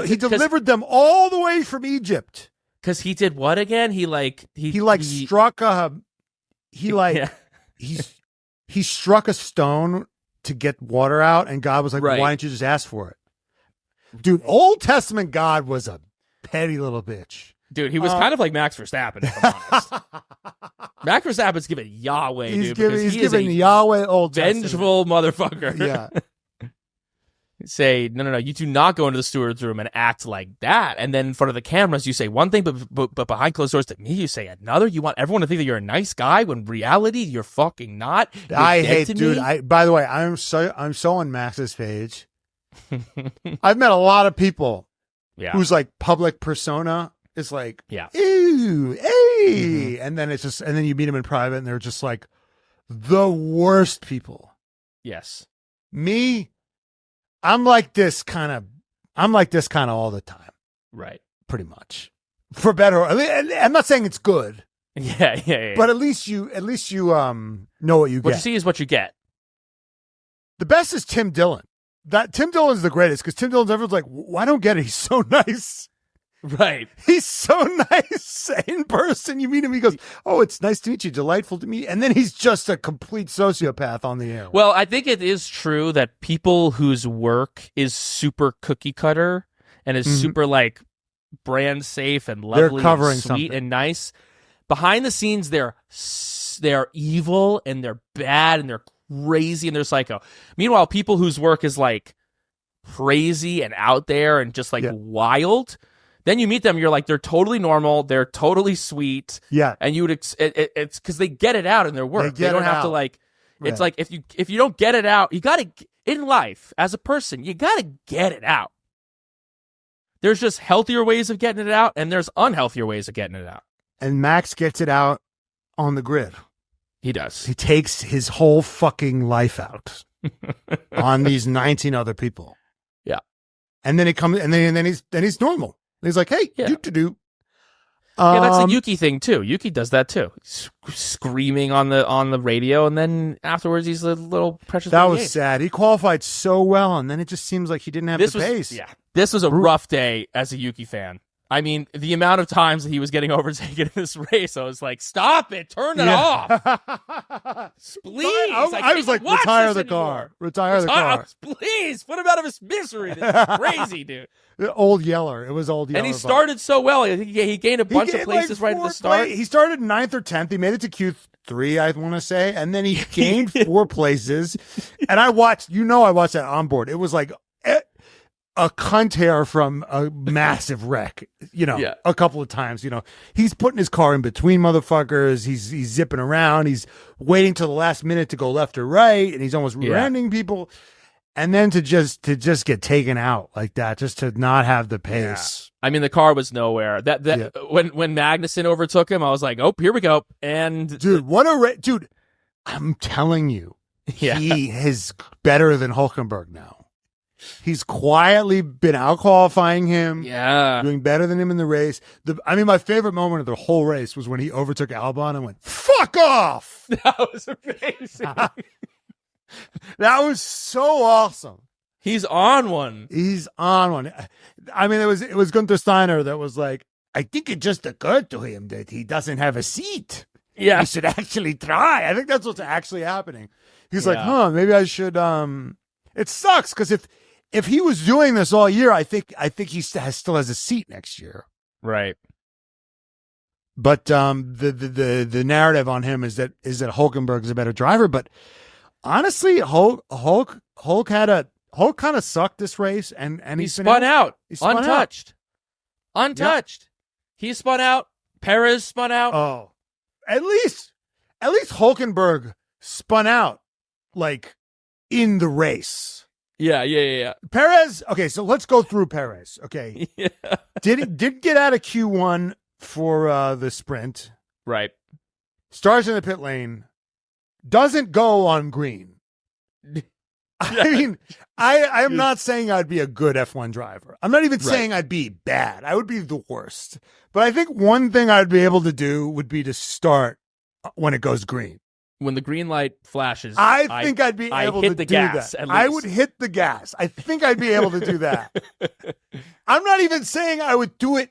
he delivered them all the way from Egypt. Because he did what again? He struck he struck a stone to get water out, and God was like, "Why didn't you just ask for it?" Dude, Old Testament God was a petty little bitch. Dude, he was kind of like Max Verstappen, if I'm honest. Max Verstappen's giving Yahweh, he's giving Yahweh Old Testament. Vengeful motherfucker. Yeah. Say, no, you do not go into the steward's room and act like that. And then in front of the cameras, you say one thing, but behind closed doors to me, you say another. You want everyone to think that you're a nice guy when in reality, you're fucking not. I hate, dude. By the way, I'm so on Max's page. I've met a lot of people whose public persona is like, ew, hey. And then and then you meet them in private and they're just like the worst people. Yes. Me, I'm like this kind of all the time. Right. Pretty much. For better. I'm not saying it's good. Yeah. But at least you know what you get. What you see is what you get. The best is Tim Dillon. Tim Dillon's the greatest because Tim Dillon's everyone's like, I don't get it. He's so nice. Right. He's so nice in person. You meet him, he goes, "Oh, it's nice to meet you. Delightful to meet." And then he's just a complete sociopath on the air. Well, I think it is true that people whose work is super cookie cutter and is super brand safe and lovely and sweet and nice, behind the scenes they're evil and they're bad and they're crazy and they're psycho. Meanwhile, people whose work is crazy and out there and just wild, then you meet them, you're like, they're totally normal, they're totally sweet. Yeah. And you would it's because they get it out in their work. They don't have to it's like if you don't get it out, you gotta in life as a person, you gotta get it out. There's just healthier ways of getting it out, and there's unhealthier ways of getting it out. And Max gets it out on the grid. He does. He takes his whole fucking life out on these 19 other people. Yeah. And then he's normal. He's like, "Hey, do." Yeah, that's a Yuki thing too. Yuki does that too. Screaming on the radio, and then afterwards he's a little precious. That was sad. He qualified so well, and then it just seems like he didn't have the pace. Yeah, this was a rough day as a Yuki fan. I mean, the amount of times that he was getting overtaken in this race, I was like, "Stop it! Turn it off, please!" I was like, "Retire the car! Retire the car! Please put him out of his misery." This is crazy, dude. Old Yeller. It was Old Yeller. And he started so well. I think he gained a bunch of places right at the start. He started 9th or 10th. He made it to Q3, I want to say. And then he gained 4 places. And I watched that onboard. It was like a cunt hair from a massive wreck, a couple of times. He's putting his car in between motherfuckers. He's zipping around. He's waiting till the last minute to go left or right. And he's almost rear-ending people. And then to just get taken out like that, just to not have the pace. Yeah. I mean, the car was nowhere. When Magnussen overtook him, I was like, "Oh, here we go!" And dude, dude! I'm telling you, he is better than Hulkenberg now. He's quietly been out qualifying him. Yeah, doing better than him in the race. My favorite moment of the whole race was when he overtook Albon and went, "Fuck off!" That was amazing. That was so awesome. He's on one. I mean, it was Gunther Steiner that was like, I think it just occurred to him that he doesn't have a seat. Yeah. He should actually try. I think that's what's actually happening. He's like, maybe I should. It sucks because if he was doing this all year, I think he still has a seat next year. Right. But the narrative on him is that Hulkenberg is a better driver, but honestly, Hulk kind of sucked this race, and he spun out untouched. Yep. He spun out. Perez spun out. Oh, at least Hulkenberg spun out like in the race. Yeah. Perez. Okay, so let's go through Perez. Okay, Yeah. did get out of Q1 for the sprint. Right. Starts in the pit lane. Doesn't go on green. I mean, I am not saying I'd be a good F1 driver. I'm not even saying I'd be bad. I would be the worst. But I think one thing I'd be able to do would be to start when it goes green. When the green light flashes, I think I'd be able to do that. I would hit the gas. I think I'd be able to do that. I'm not even saying I would do it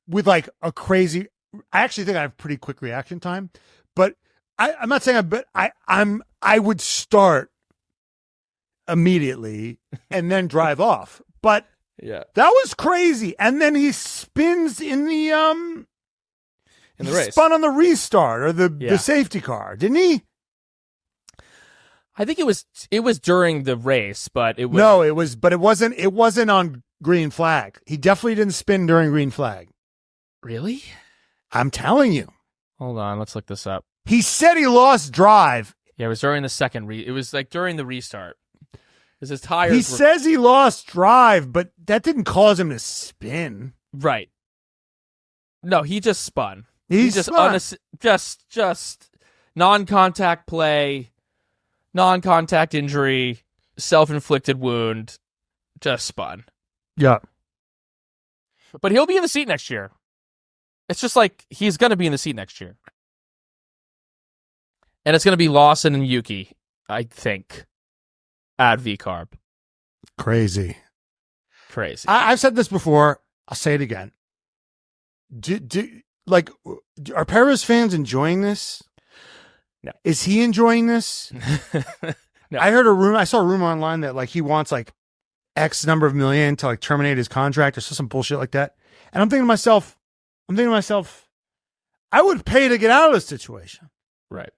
with like a crazy. I actually think I have pretty quick reaction time, but I'm not saying I would start immediately and then drive off. But yeah, that was crazy. And then he spins in the race. Spun on the restart or the safety car, didn't he? I think it was during the race, but it wasn't on green flag. He definitely didn't spin during green flag. Really? I'm telling you. Hold on, let's look this up. He said he lost drive. Yeah, it was during the second it was like during the restart. Because his tires He says he lost drive, but that didn't cause him to spin. Right. No, he just spun. He just spun. Just non-contact play, non-contact injury, self-inflicted wound, just spun. Yeah. But he'll be in the seat next year. It's just like he's going to be in the seat next year. And it's going to be Lawson and Yuki, I think, at VCarb. Crazy. I've said this before. I'll say it again. Are Perez fans enjoying this? No. Is he enjoying this? No. I saw a rumor online that like he wants like X number of million to like terminate his contract or some bullshit like that. And I'm thinking to myself, I would pay to get out of this situation. Right.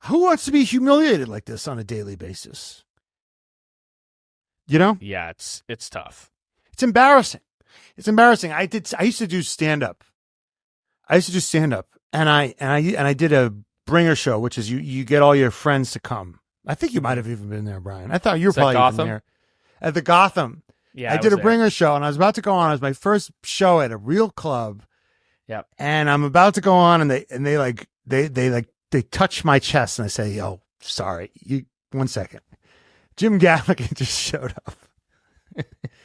Who wants to be humiliated like this on a daily basis? You know? Yeah, it's tough. It's embarrassing. I used to do stand up. And I did a bringer show, which is you get all your friends to come. I think you might have even been there, Brian. I thought you were probably even there. At the Gotham. Yeah. I did a bringer show and I was about to go on. It was my first show at a real club. Yep. And I'm about to go on and they touch my chest and I say, "Yo, sorry. 1 second." Jim Gaffigan just showed up.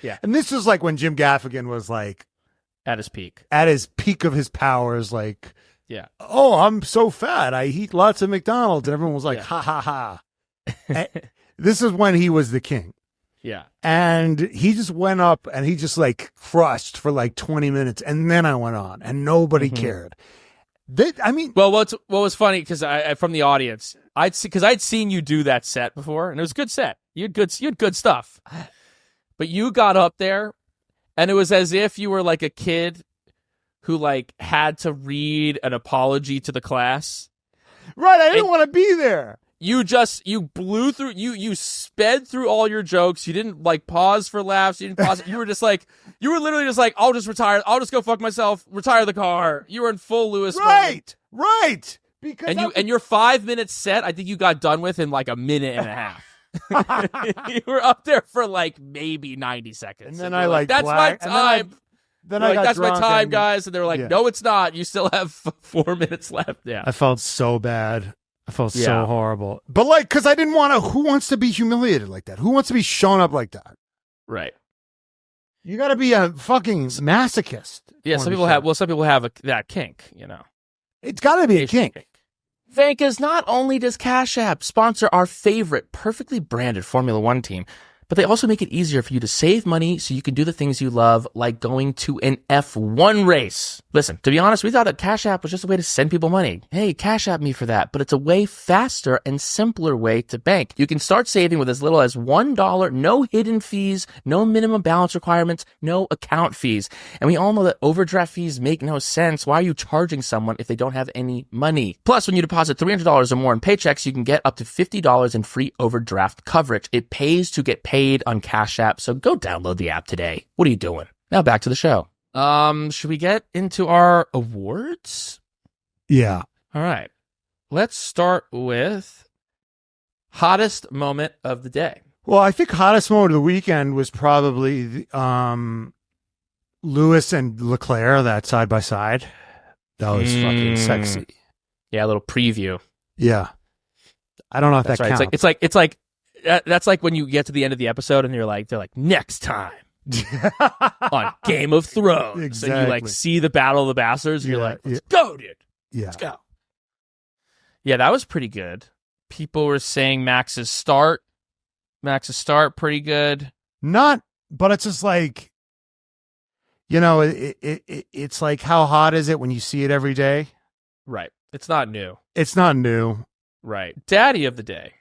Yeah. And this was like when Jim Gaffigan was like at his peak of his powers, like, yeah. Oh, I'm so fat. I eat lots of McDonald's. And everyone was like, ha ha ha. This is when he was the king. Yeah. And he just went up and he just like crushed for like 20 minutes. And then I went on and nobody cared. Well, what was funny, because I from the audience, I'd seen you do that set before, and it was a good set. You had good stuff, but you got up there, and it was as if you were like a kid who like had to read an apology to the class. Right, I didn't want to be there. You blew through, you sped through all your jokes. You didn't like pause for laughs. You didn't pause. You were literally just like, I'll just retire. I'll just go fuck myself. Retire the car. You were in full Lewis. Right. Because your 5 minute set, I think you got done with in like a minute and a half. You were up there for like maybe 90 seconds. And then you're I like that's my black- and time. Then You're I like, got that's my drunk time, and- guys. And they were like, Yeah. no, it's not. You still have 4 minutes left. Yeah. I felt so bad. I felt Yeah. so horrible. But like, because I didn't want to. Who wants to be humiliated like that? Who wants to be shown up like that? Right. You got to be a fucking masochist. Yeah. Some people have that kink, you know. It's got to be a kink. Vankas, not only does Cash App sponsor our favorite perfectly branded Formula One team, but they also make it easier for you to save money so you can do the things you love, like going to an F1 race. Listen, to be honest, we thought that Cash App was just a way to send people money. Hey, Cash App me for that. But it's a way faster and simpler way to bank. You can start saving with as little as $1, no hidden fees, no minimum balance requirements, no account fees. And we all know that overdraft fees make no sense. Why are you charging someone if they don't have any money? Plus, when you deposit $300 or more in paychecks, you can get up to $50 in free overdraft coverage. It pays to get paid on Cash App, so go download the app today. What are you doing? Now back to the show. Should we get into our awards? Yeah. All right. Let's start with hottest moment of the day. Well, I think hottest moment of the weekend was probably Lewis and Leclerc, that side by side. That was fucking sexy. Yeah, a little preview. Yeah. I don't know if That's that right. counts. It's like that's like when you get to the end of the episode and they're like next time on Game of Thrones. Exactly. And you like see the Battle of the Bastards and you're Yeah, like, let's go, dude. Yeah. Let's go. Yeah, that was pretty good. People were saying Max's start pretty good. Not, but it's just like, you know, it's like, how hot is it when you see it every day? Right. It's not new. It's not new. Right. Daddy of the day.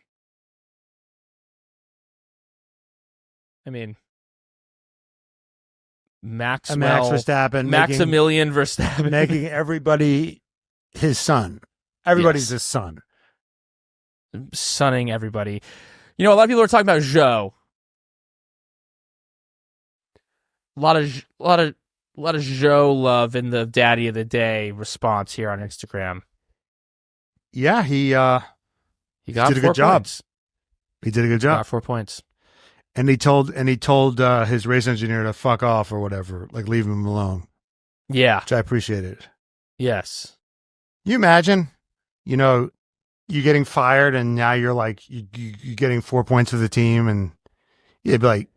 I mean, Max Verstappen. Maximilian Verstappen. Making everybody his son. Everybody's Yes. his son. Sunning everybody. You know, a lot of people are talking about Joe. A lot of Joe love in the Daddy of the Day response here on Instagram. Yeah, he got did a 4 good job. points. He did a good job. Got 4 points. And he told his race engineer to fuck off or whatever, like leave him alone, Yeah. which I appreciated. Yes. You imagine, you know, you getting fired and now you're like you getting 4 points for the team, and you'd be like,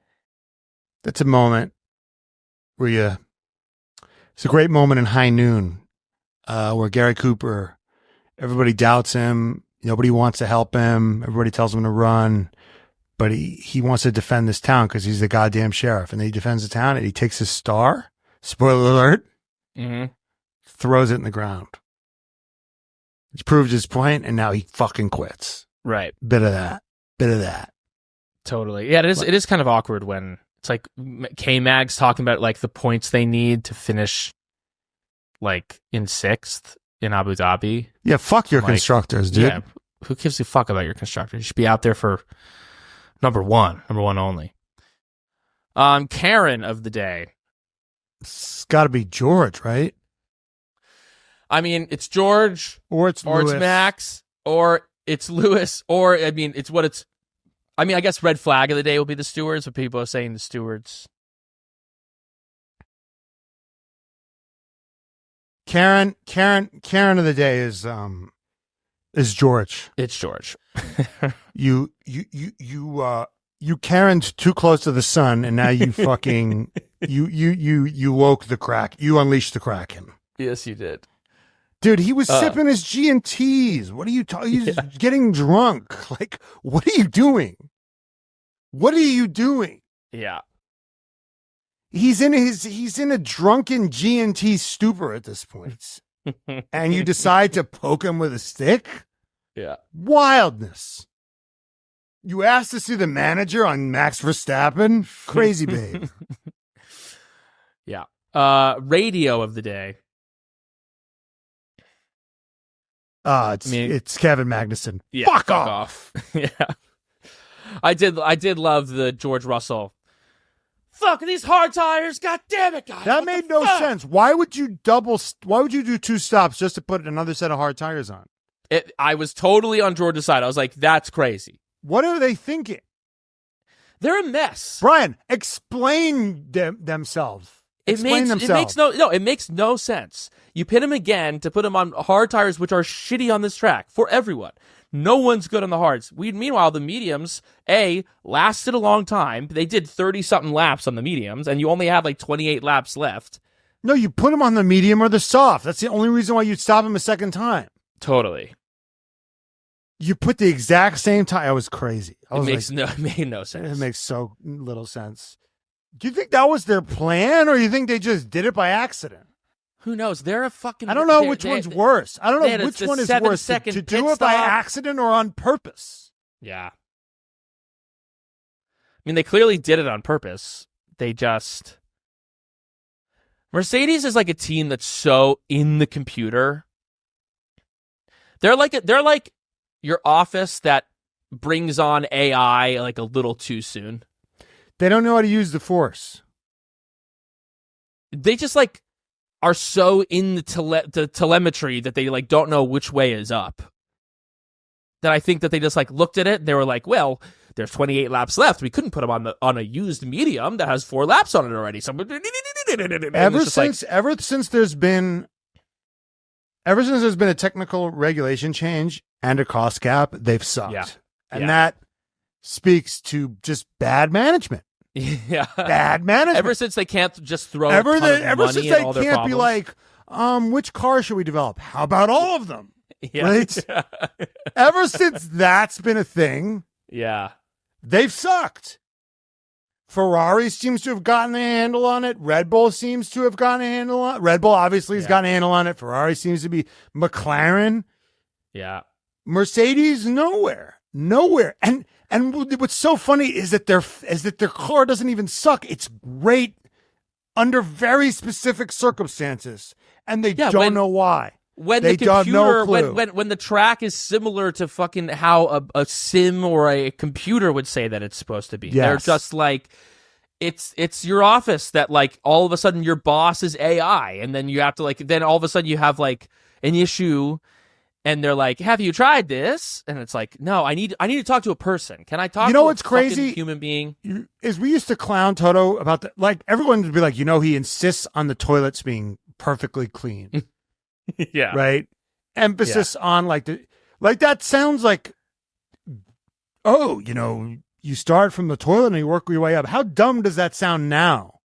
that's a moment where it's a great moment in High Noon, where Gary Cooper, everybody doubts him, nobody wants to help him, everybody tells him to run. But he wants to defend this town because he's the goddamn sheriff. And then he defends the town and he takes his star, spoiler alert, throws it in the ground. He proved his point, and now he fucking quits. Right. Bit of that. Totally. Yeah, it is kind of awkward when it's like KMag's talking about like the points they need to finish like in 6th in Abu Dhabi. Yeah, fuck your Like, constructors, dude. Yeah, who gives a fuck about your constructor? You should be out there for number one only. Karen of the day. It's got to be George, right? I mean, it's George, Or it's Lewis. it's Max, or it's Lewis, or I mean, it's what it's. I mean, I guess red flag of the day will be the stewards, but people are saying the stewards. Karen of the day is George. It's George. You Karen's too close to the sun, and now you fucking you woke the crack. You unleashed the Kraken. Yes, you did. Dude, he was sipping his G&Ts. What are you talking? He's getting drunk. Like, what are you doing? What are you doing? Yeah. He's in a drunken G&T stupor at this point. And you decide to poke him with a stick? Yeah. Wildness. You asked to see the manager on Max Verstappen? Crazy babe. Yeah. Radio of the day. It's Kevin Magnussen. Yeah, Fuck off. Yeah. I did love the George Russell. Fuck these hard tires. God damn it, guys. That made no sense. Why would you do 2 stops just to put another set of hard tires on? I was totally on George's side. I was like, that's crazy. What are they thinking? They're a mess. Brian, explain themselves. It makes no sense. You pit him again to put him on hard tires, which are shitty on this track for everyone. No one's good on the hards. Meanwhile, the mediums, lasted a long time. They did 30-something laps on the mediums, and you only have like 28 laps left. No, you put him on the medium or the soft. That's the only reason why you'd stop him a second time. Totally. You put the exact same tire. It was crazy. It made no sense. It makes so little sense. Do you think that was their plan, or you think they just did it by accident? Who knows? They're a fucking... I don't know which one's worse. I don't know which one is worse, to do it by accident or on purpose. Yeah. I mean, they clearly did it on purpose. They just... Mercedes is like a team that's so in the computer. They're like your office that brings on AI like a little too soon. They don't know how to use the force. They just like are so in the telemetry that they like don't know which way is up. That I think that they just like looked at it and they were like, well, there's 28 laps left. We couldn't put them on a used medium that has 4 laps on it already. So ever since there's been a technical regulation change and a cost cap, they've sucked. Yeah. And that speaks to just bad management. Yeah. Bad management. Ever since they can't just throw a ton of money at all their problems. Be like, which car should we develop? How about all of them? Yeah. Right? Ever since that's been a thing, they've sucked. Ferrari seems to have gotten a handle on it. Red Bull seems to have gotten a handle on it. Red Bull obviously has gotten a handle on it. Ferrari seems to be McLaren. Yeah. Mercedes, nowhere. And what's so funny is that their car doesn't even suck. It's great under very specific circumstances, and they don't know why. When the computer, when the track is similar to fucking how a sim or a computer would say that it's supposed to be, they're just like, it's your office that like all of a sudden your boss is AI, and then you have to like, then all of a sudden you have like an issue. And they're like, "Have you tried this?" And it's like, "No, I need to talk to a person. Can I talk to a what's crazy? Human being?" Is we used to clown Toto about that. Like everyone would be like, he insists on the toilets being perfectly clean. Yeah. Right. Emphasis on that sounds like, you start from the toilet and you work your way up. How dumb does that sound now?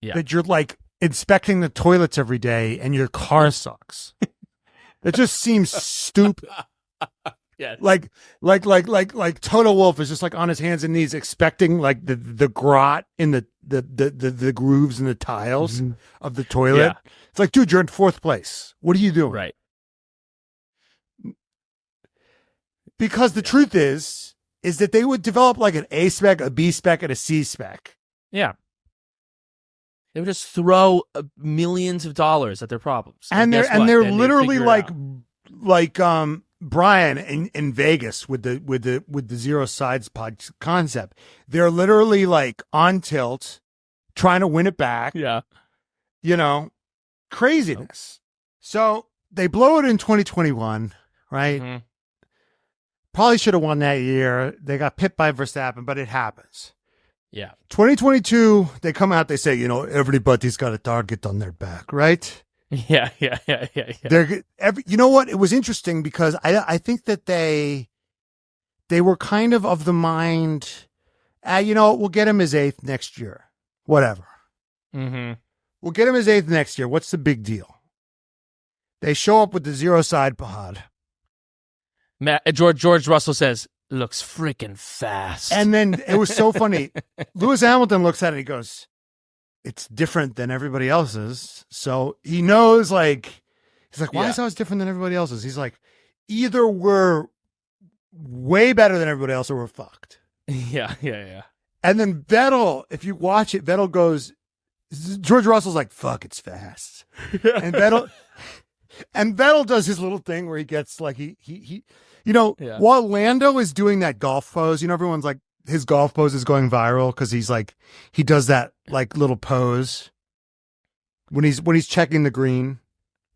Yeah. That you're like inspecting the toilets every day and your car sucks. It just seems stupid. Yes. Like Toto Wolff is just like on his hands and knees expecting like the grot in the grooves in the tiles of the toilet. Yeah. It's like, dude, you're in 4th place. What are you doing? Right. Because the truth is that they would develop like an A spec, a B spec, and a C spec. Yeah. They would just throw millions of dollars at their problems, and they're literally like Brian in Vegas with the zero sides pod concept. They're literally like on tilt, trying to win it back. Yeah, craziness. So they blow it in 2021, right? Mm-hmm. Probably should have won that year. They got pipped by Verstappen, but it happens. Yeah. 2022, they come out, they say, everybody's got a target on their back, right? Yeah. They're you know what? It was interesting because I think that they were kind of the mind, we'll get him his 8th next year. Whatever. Mm-hmm. We'll get him his 8th next year. What's the big deal? They show up with the zero side pod. George Russell says, looks freaking fast. And then it was so funny. Lewis Hamilton looks at it and he goes, it's different than everybody else's. So he knows, like, he's like, why is ours different than everybody else's? He's like, either we're way better than everybody else or we're fucked. Yeah. And then Vettel, if you watch it, Vettel goes, George Russell's like, fuck, it's fast. And Vettel does his little thing where he gets like, while Lando is doing that golf pose, everyone's like, his golf pose is going viral because he's like, he does that like little pose when he's checking the green.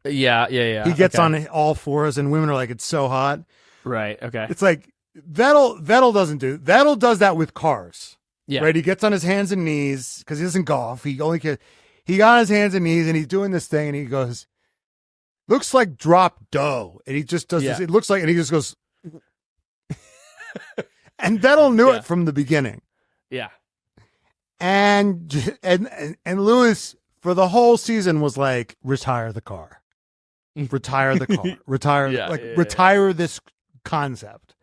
Yeah. He gets on all fours and women are like, it's so hot. Right. Okay. It's like Vettel does that with cars. Yeah. Right. He gets on his hands and knees because he doesn't golf. He got on his hands and knees and he's doing this thing and he goes, looks like drop dough. And he just does this. It looks like, and he just goes, and Vettel knew it from the beginning. Yeah. And Lewis for the whole season was like, retire the car, retire the car, retire this concept.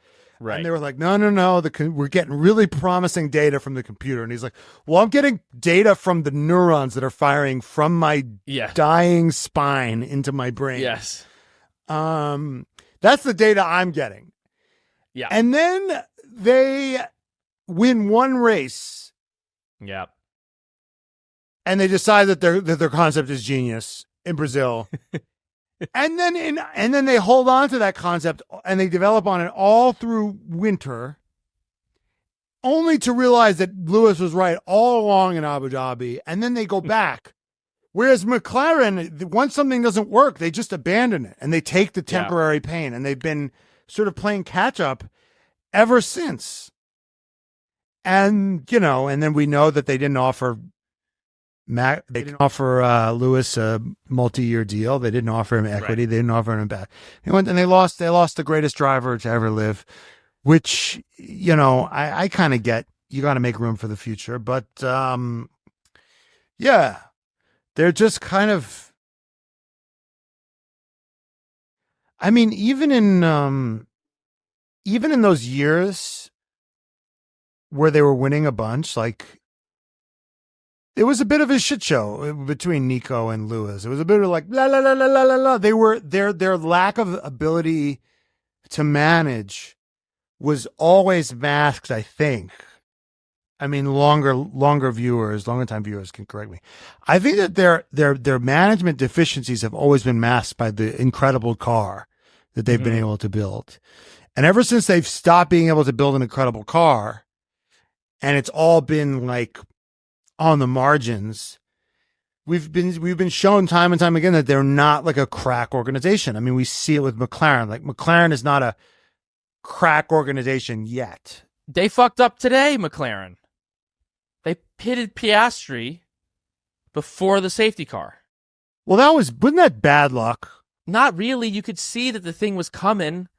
Right. And they were like, no, we're getting really promising data from the computer. And he's like, well, I'm getting data from the neurons that are firing from my dying spine into my brain. Yes. That's the data I'm getting. Yeah. And then they win one race. Yeah. And they decide that their concept is genius in Brazil. And then they hold on to that concept and they develop on it all through winter, only to realize that Lewis was right all along in Abu Dhabi. And then they go back. Whereas McLaren, once something doesn't work, they just abandon it and they take the temporary pain. And they've been sort of playing catch up ever since. And, and then we know that they didn't offer Lewis a multi-year deal. They didn't offer him equity. Right. They didn't offer him back. They lost the greatest driver to ever live, which, I kind of get. You got to make room for the future. But, they're just kind of, I mean, even in those years where they were winning a bunch, like, it was a bit of a shit show between Nico and Lewis. It was a bit of like, la, la, la, la, la, la, la. They were, their lack of ability to manage was always masked, I think. I mean, longer time viewers can correct me. I think that their management deficiencies have always been masked by the incredible car that they've been able to build. And ever since they've stopped being able to build an incredible car, and it's all been like, on the margins, we've been shown time and time again that they're not like a crack organization. I mean, we see it with McLaren. Like, McLaren is not a crack organization yet. They fucked up today, McLaren. They pitted Piastri before the safety car. Well, wasn't that bad luck? Not really. You could see that the thing was coming,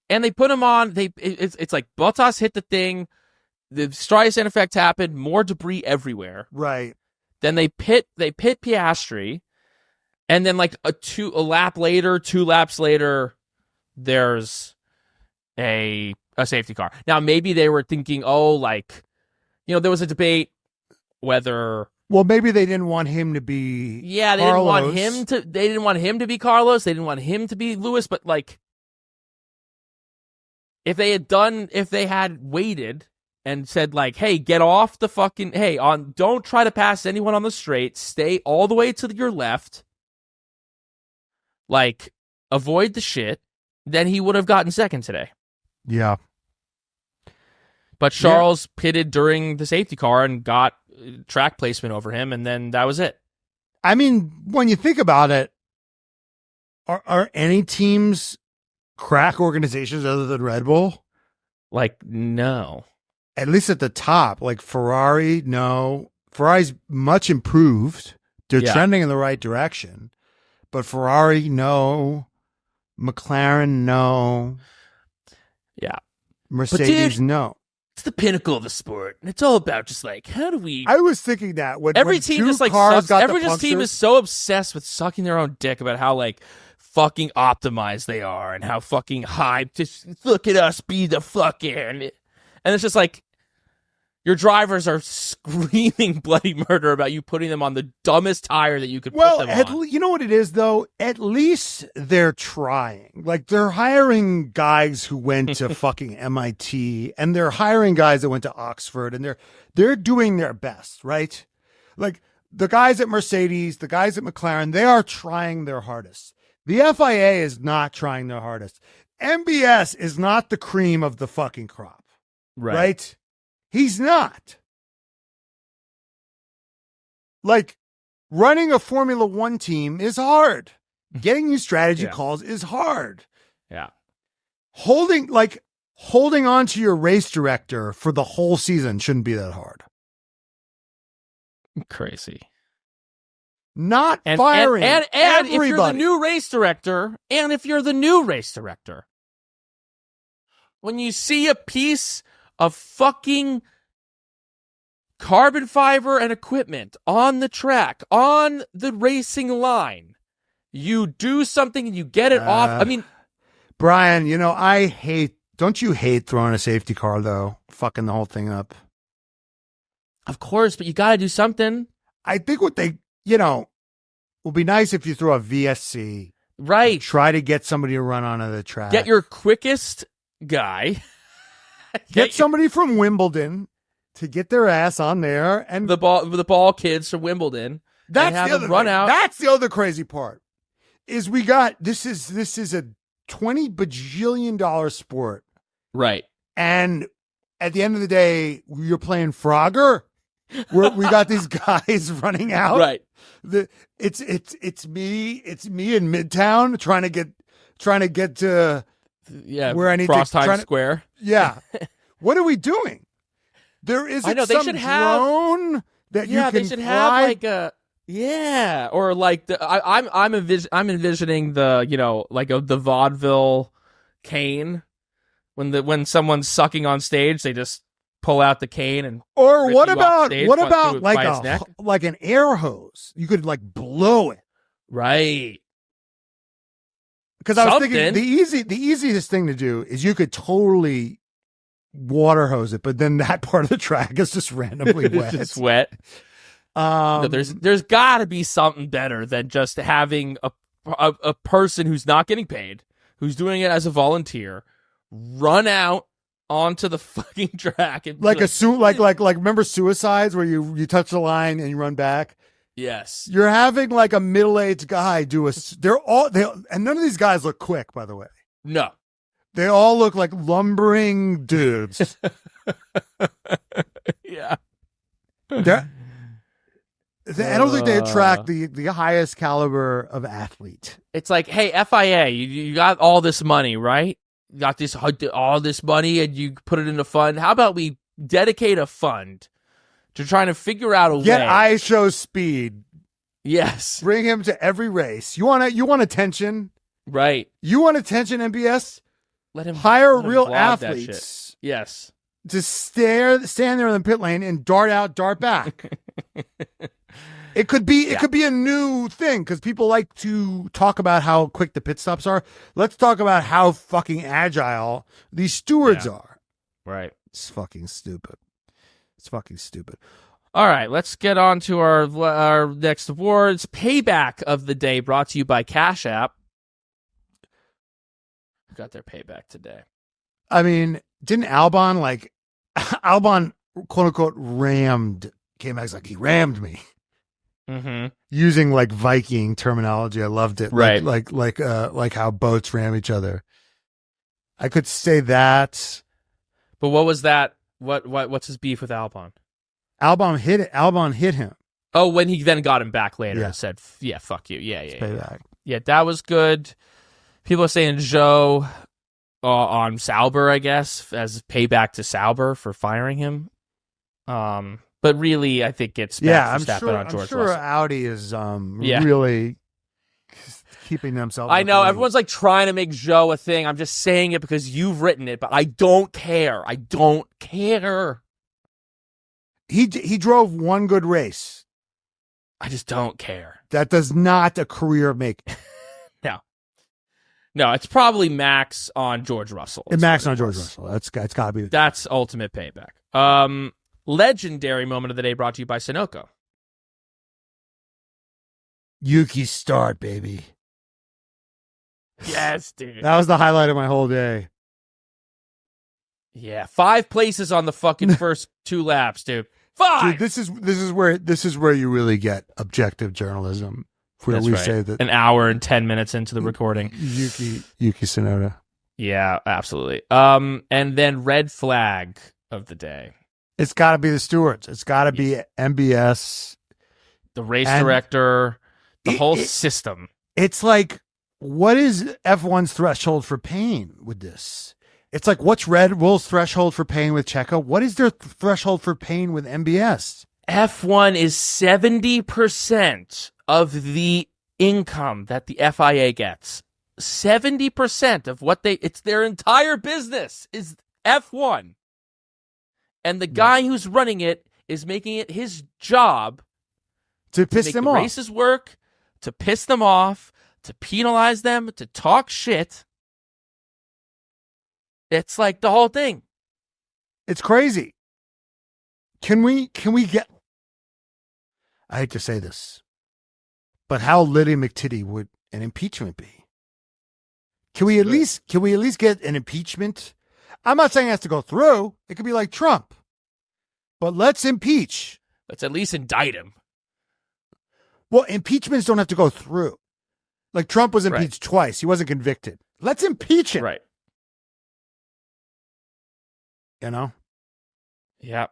and they put him on. It's like Bottas hit the thing. The Streisand effect happened, more debris everywhere. Right. Then they pit Piastri, and then like two laps later, there's a safety car. Now maybe they were thinking, there was a debate whether. Well, maybe they didn't want him to be. Yeah, they didn't want him to. They didn't want him to be Carlos. They didn't want him to be Lewis. But like, if they had waited and said like, hey, get off the fucking, don't try to pass anyone on the straight. Stay all the way to your left. Like, avoid the shit. Then he would have gotten second today. Yeah. But Charles pitted during the safety car and got track placement over him, and then that was it. I mean, when you think about it, are any teams crack organizations other than Red Bull? Like, no. At least at the top, like Ferrari, no. Ferrari's much improved. They're trending in the right direction. But Ferrari, no. McLaren, no. Yeah. Mercedes, no. It's the pinnacle of the sport. And it's all about just like, how do we... I was thinking that. Every team just like sucks. Every team is so obsessed with sucking their own dick about how like fucking optimized they are and how fucking hyped. Just look at us be the fucking... And it's just like, your drivers are screaming bloody murder about you putting them on the dumbest tire that you could put them on. You know what it is, though? At least they're trying. Like, they're hiring guys who went to fucking MIT, and they're hiring guys that went to Oxford, and they're doing their best, right? Like, the guys at Mercedes, the guys at McLaren, they are trying their hardest. The FIA is not trying their hardest. MBS is not the cream of the fucking crop. Right? He's not. Like, running a Formula One team is hard. Getting new strategy calls is hard. Yeah. Holding, like, holding on to your race director for the whole season shouldn't be that hard. Crazy. Not firing and everybody. if you're the new race director, when you see a piece of fucking carbon fiber and equipment on the track, on the racing line, you do something and you get it off. I mean, Brian, don't you hate throwing a safety car though? Fucking the whole thing up. Of course, but you got to do something. I think what they, will be nice if you throw a VSC. Right. Try to get somebody to run onto the track. Get your quickest guy. Get somebody from Wimbledon to get their ass on there, and the ball kids from Wimbledon. That's have the other them run thing. out. That's the other crazy part. Is we got this is a $20 bajillion sport, right? And at the end of the day, you're playing Frogger. We got these guys running out. Right. It's me in Midtown trying to get to where I need Cross to Times Square. Yeah. What are we doing? There isn't I know, they some should have, drone that you can they should fly. have like a or like I'm envisioning the the vaudeville cane when someone's sucking on stage, they just pull out the cane and what about neck? like an air hose? You could like blow it. Right. Because I was thinking the easiest thing to do is you could totally water hose it, but then that part of the track is just randomly wet. It's wet. No, there's got to be something better than just having a person who's not getting paid, who's doing it as a volunteer, run out onto the fucking track and like remember suicides where you touch the line and you run back. Yes, you're having like a middle-aged guy do and none of these guys look quick, by the way. No, they all look like lumbering dudes. Yeah, I don't think they attract the highest caliber of athlete. It's like, hey, FIA, you got all this money, right? You got all this money and you put it in a fund. How about we dedicate a fund to trying to figure out a way. Get iShow Speed. Yes. Bring him to every race. You want attention? Right. You want attention, MBS? Let him hire real athletes. Yes. To stand there in the pit lane and dart out, dart back. It could be a new thing because people like to talk about how quick the pit stops are. Let's talk about how fucking agile these stewards are. Right. It's fucking stupid. All right, let's get on to our next awards. Payback of the day brought to you by Cash App. Got their payback today. I mean, didn't Albon quote unquote rammed KMag's like he rammed me. Mm-hmm. Using like Viking terminology. I loved it. Right. Like how boats ram each other. I could say that. But what was that? What's his beef with Albon? Albon hit him. Oh, when he then got him back later and said, "Yeah, fuck you." Yeah, that was good. People are saying Joe on Sauber, I guess, as payback to Sauber for firing him. But really, I think it's Verstappen on George I'm sure Russell. Audi is really keeping themselves. I know everyone's like trying to make Joe a thing. I'm just saying it because you've written it, but I don't care. He drove one good race. I just don't care. That does not a career make. No, it's probably Max on George Russell. Max on George Russell. It's got to be. That's ultimate payback. Legendary moment of the day brought to you by Sunoco. Yuki start, baby. Yes, dude. That was the highlight of my whole day. Yeah, 5 places on the fucking first 2 laps, dude. 5. Dude, this is where you really get objective journalism. Where That's we right. say that an hour and 10 minutes into the recording. Yuki Tsunoda. Yeah, absolutely. And then red flag of the day. It's got to be the stewards. It's got to be MBS, the race director, the whole system. It's like, what is F1's threshold for pain with this? It's like, what's Red Bull's threshold for paying with Checo? What is their threshold for paying with MBS? F1 is 70% of the income that the FIA gets. 70% of what it's their entire business is F1. And the guy who's running it is making it his job to piss make them the off. Races work, to piss them off, to penalize them, to talk shit. It's like the whole thing. It's crazy. Can we get, I hate to say this, but how Liddy McTitty would an impeachment be? Can we at least get an impeachment? I'm not saying it has to go through. It could be like Trump. But let's impeach. Let's at least indict him. Well, impeachments don't have to go through. Like Trump was impeached twice. He wasn't convicted. Let's impeach him. Right. You know? Yeah.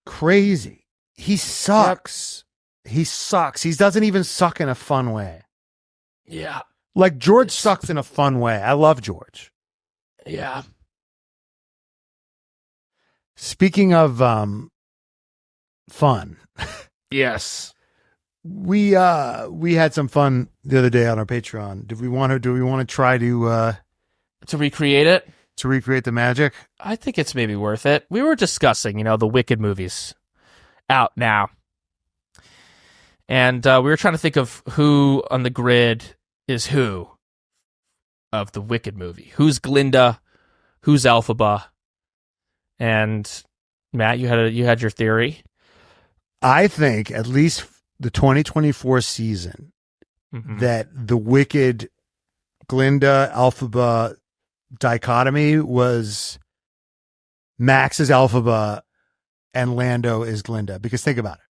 Crazy. He sucks. Yep. He sucks. He doesn't even suck in a fun way. Yeah. Like George sucks in a fun way. I love George. Yeah. Speaking of fun. Yes. We had some fun the other day on our Patreon. Do we want to try to recreate it? To recreate the magic? I think it's maybe worth it. We were discussing, the Wicked movies out now. And we were trying to think of who on the grid is who of the Wicked movie. Who's Glinda? Who's Elphaba? And Matt, you had your theory. I think at least the 2024 season that the Wicked Glinda Elphaba dichotomy was Max is Elphaba and Lando is Glinda. Because think about it.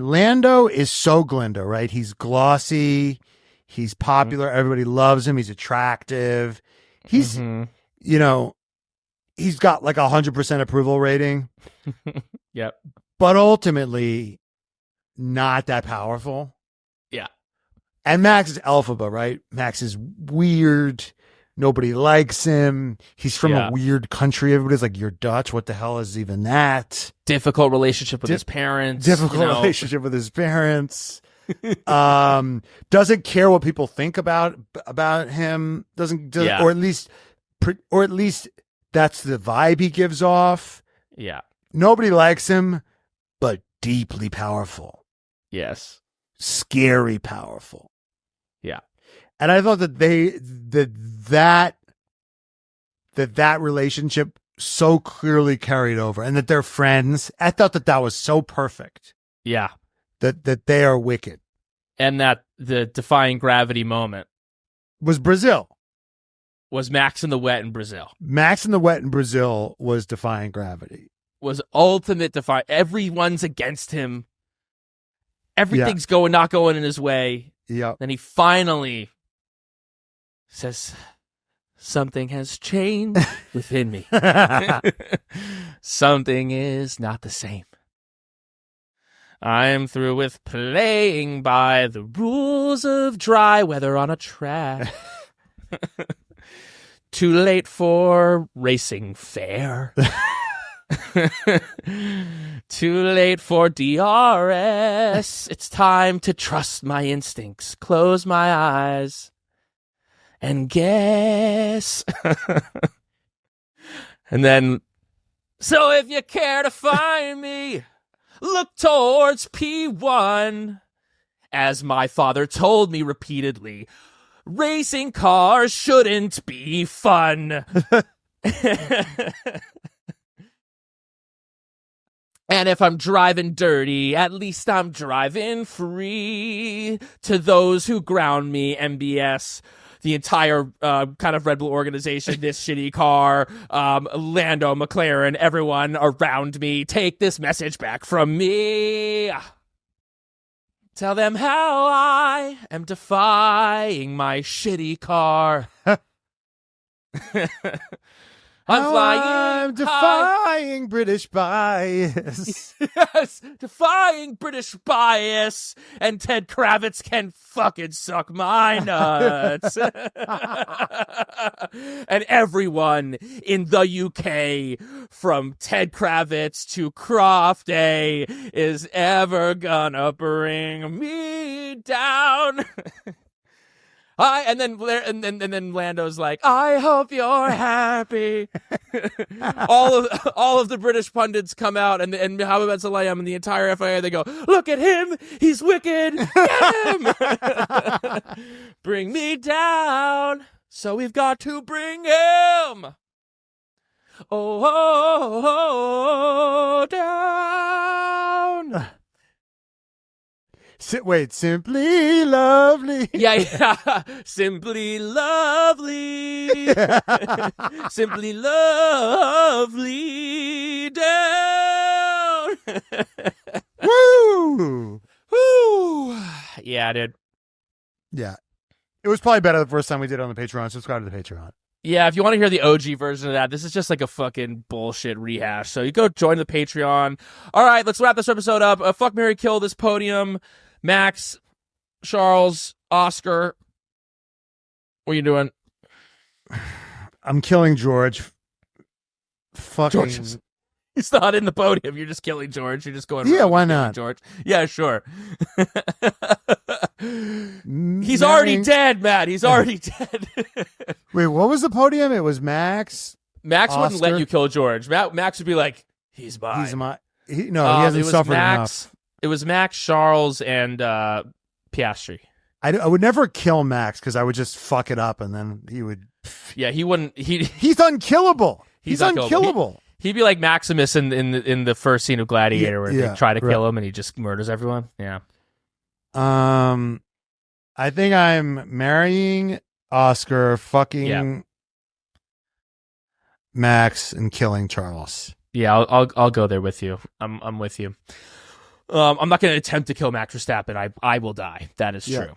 Lando is so Glinda, right? He's glossy. He's popular. Everybody loves him. He's attractive. He's, he's got like 100% approval rating. Yep. But ultimately, not that powerful. Yeah. And Max is Elphaba, right? Max is weird. Nobody likes him. He's from a weird country. Everybody's like, you're Dutch. What the hell is even that? Difficult relationship with his parents. Relationship with his parents. Doesn't care what people think about him. Or at least that's the vibe he gives off. Yeah. Nobody likes him, but deeply powerful. Yes. Scary powerful. Yeah. And I thought that relationship so clearly carried over, and that they're friends. I thought that was so perfect. Yeah. That they are wicked. And that the defying gravity moment was Brazil. Was Max in the wet in Brazil. Max in the wet in Brazil was defying gravity. Was ultimate defy. Everyone's against him. Everything's not going in his way. Yeah. Then he finally says, something has changed within me. Something is not the same. I'm through with playing by the rules of dry weather on a track. Too late for racing fair. Too late for DRS. It's time to trust my instincts. Close my eyes and guess. And then, so if you care to find me, look towards P1. As my father told me repeatedly, racing cars shouldn't be fun. And if I'm driving dirty, at least I'm driving free. To those who ground me, MBS, the entire kind of Red Bull organization, this shitty car, Lando, McLaren, everyone around me, take this message back from me. Tell them how I am defying my shitty car. I'm Now flying I'm high. defying British bias. Yes, defying British bias, and Ted Kravitz can fucking suck my nuts. And everyone in the UK, from Ted Kravitz to Croft Day, is ever gonna bring me down. And then Lando's like, I hope you're happy. all of the British pundits come out, and Mohammed Salayam and the entire FIA, they go, look at him, he's wicked, get him. Bring me down, so we've got to bring him. Oh, down. Wait, simply lovely. Yeah. Simply lovely. Simply lovely down. Woo! Woo! Yeah, dude. Yeah. It was probably better the first time we did it on the Patreon. Subscribe to the Patreon. Yeah, if you want to hear the OG version of that, this is just like a fucking bullshit rehash. So you go join the Patreon. All right, let's wrap this episode up. Fuck, marry, kill this podium. Max, Charles, Oscar. What are you doing? I'm killing George. Fucking. George he's not in the podium. You're just killing George. You're just going. Yeah, why not? George. Yeah, sure. He's already dead, Matt. He's already dead. Wait, what was the podium? It was Max. Max Oscar. wouldn't let you kill George. Max would be like, he's mine. He's my. He hasn't suffered enough. It was Max, Charles, and Piastri. I would never kill Max because I would just fuck it up, and then he would. Yeah, he wouldn't. He's unkillable. He's unkillable. He'd be like Maximus in the first scene of Gladiator, where they try to kill him and he just murders everyone. Yeah. I think I'm marrying Oscar, fucking Max, and killing Charles. Yeah, I'll go there with you. I'm with you. I'm not going to attempt to kill Max Verstappen. I will die. That is true.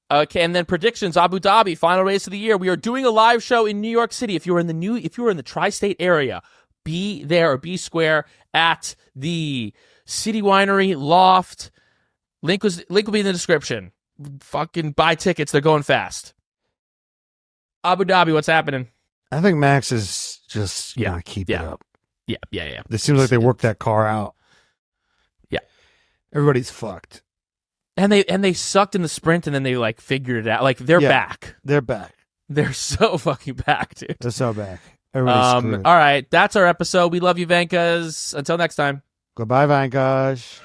Okay, and then predictions. Abu Dhabi, final race of the year. We are doing a live show in New York City. If you are in the tri-state area, be there or be square at the City Winery Loft. Link will be in the description. Fucking buy tickets. They're going fast. Abu Dhabi, what's happening? I think Max is just gonna keep it up. Yeah. It seems like they worked that car out. Yeah. Everybody's fucked. And they sucked in the sprint, and then they like figured it out. Like they're back. They're back. They're so fucking back, dude. They're so back. Everybody's screwed. All right, that's our episode. We love you, Vankas. Until next time. Goodbye, Vankas.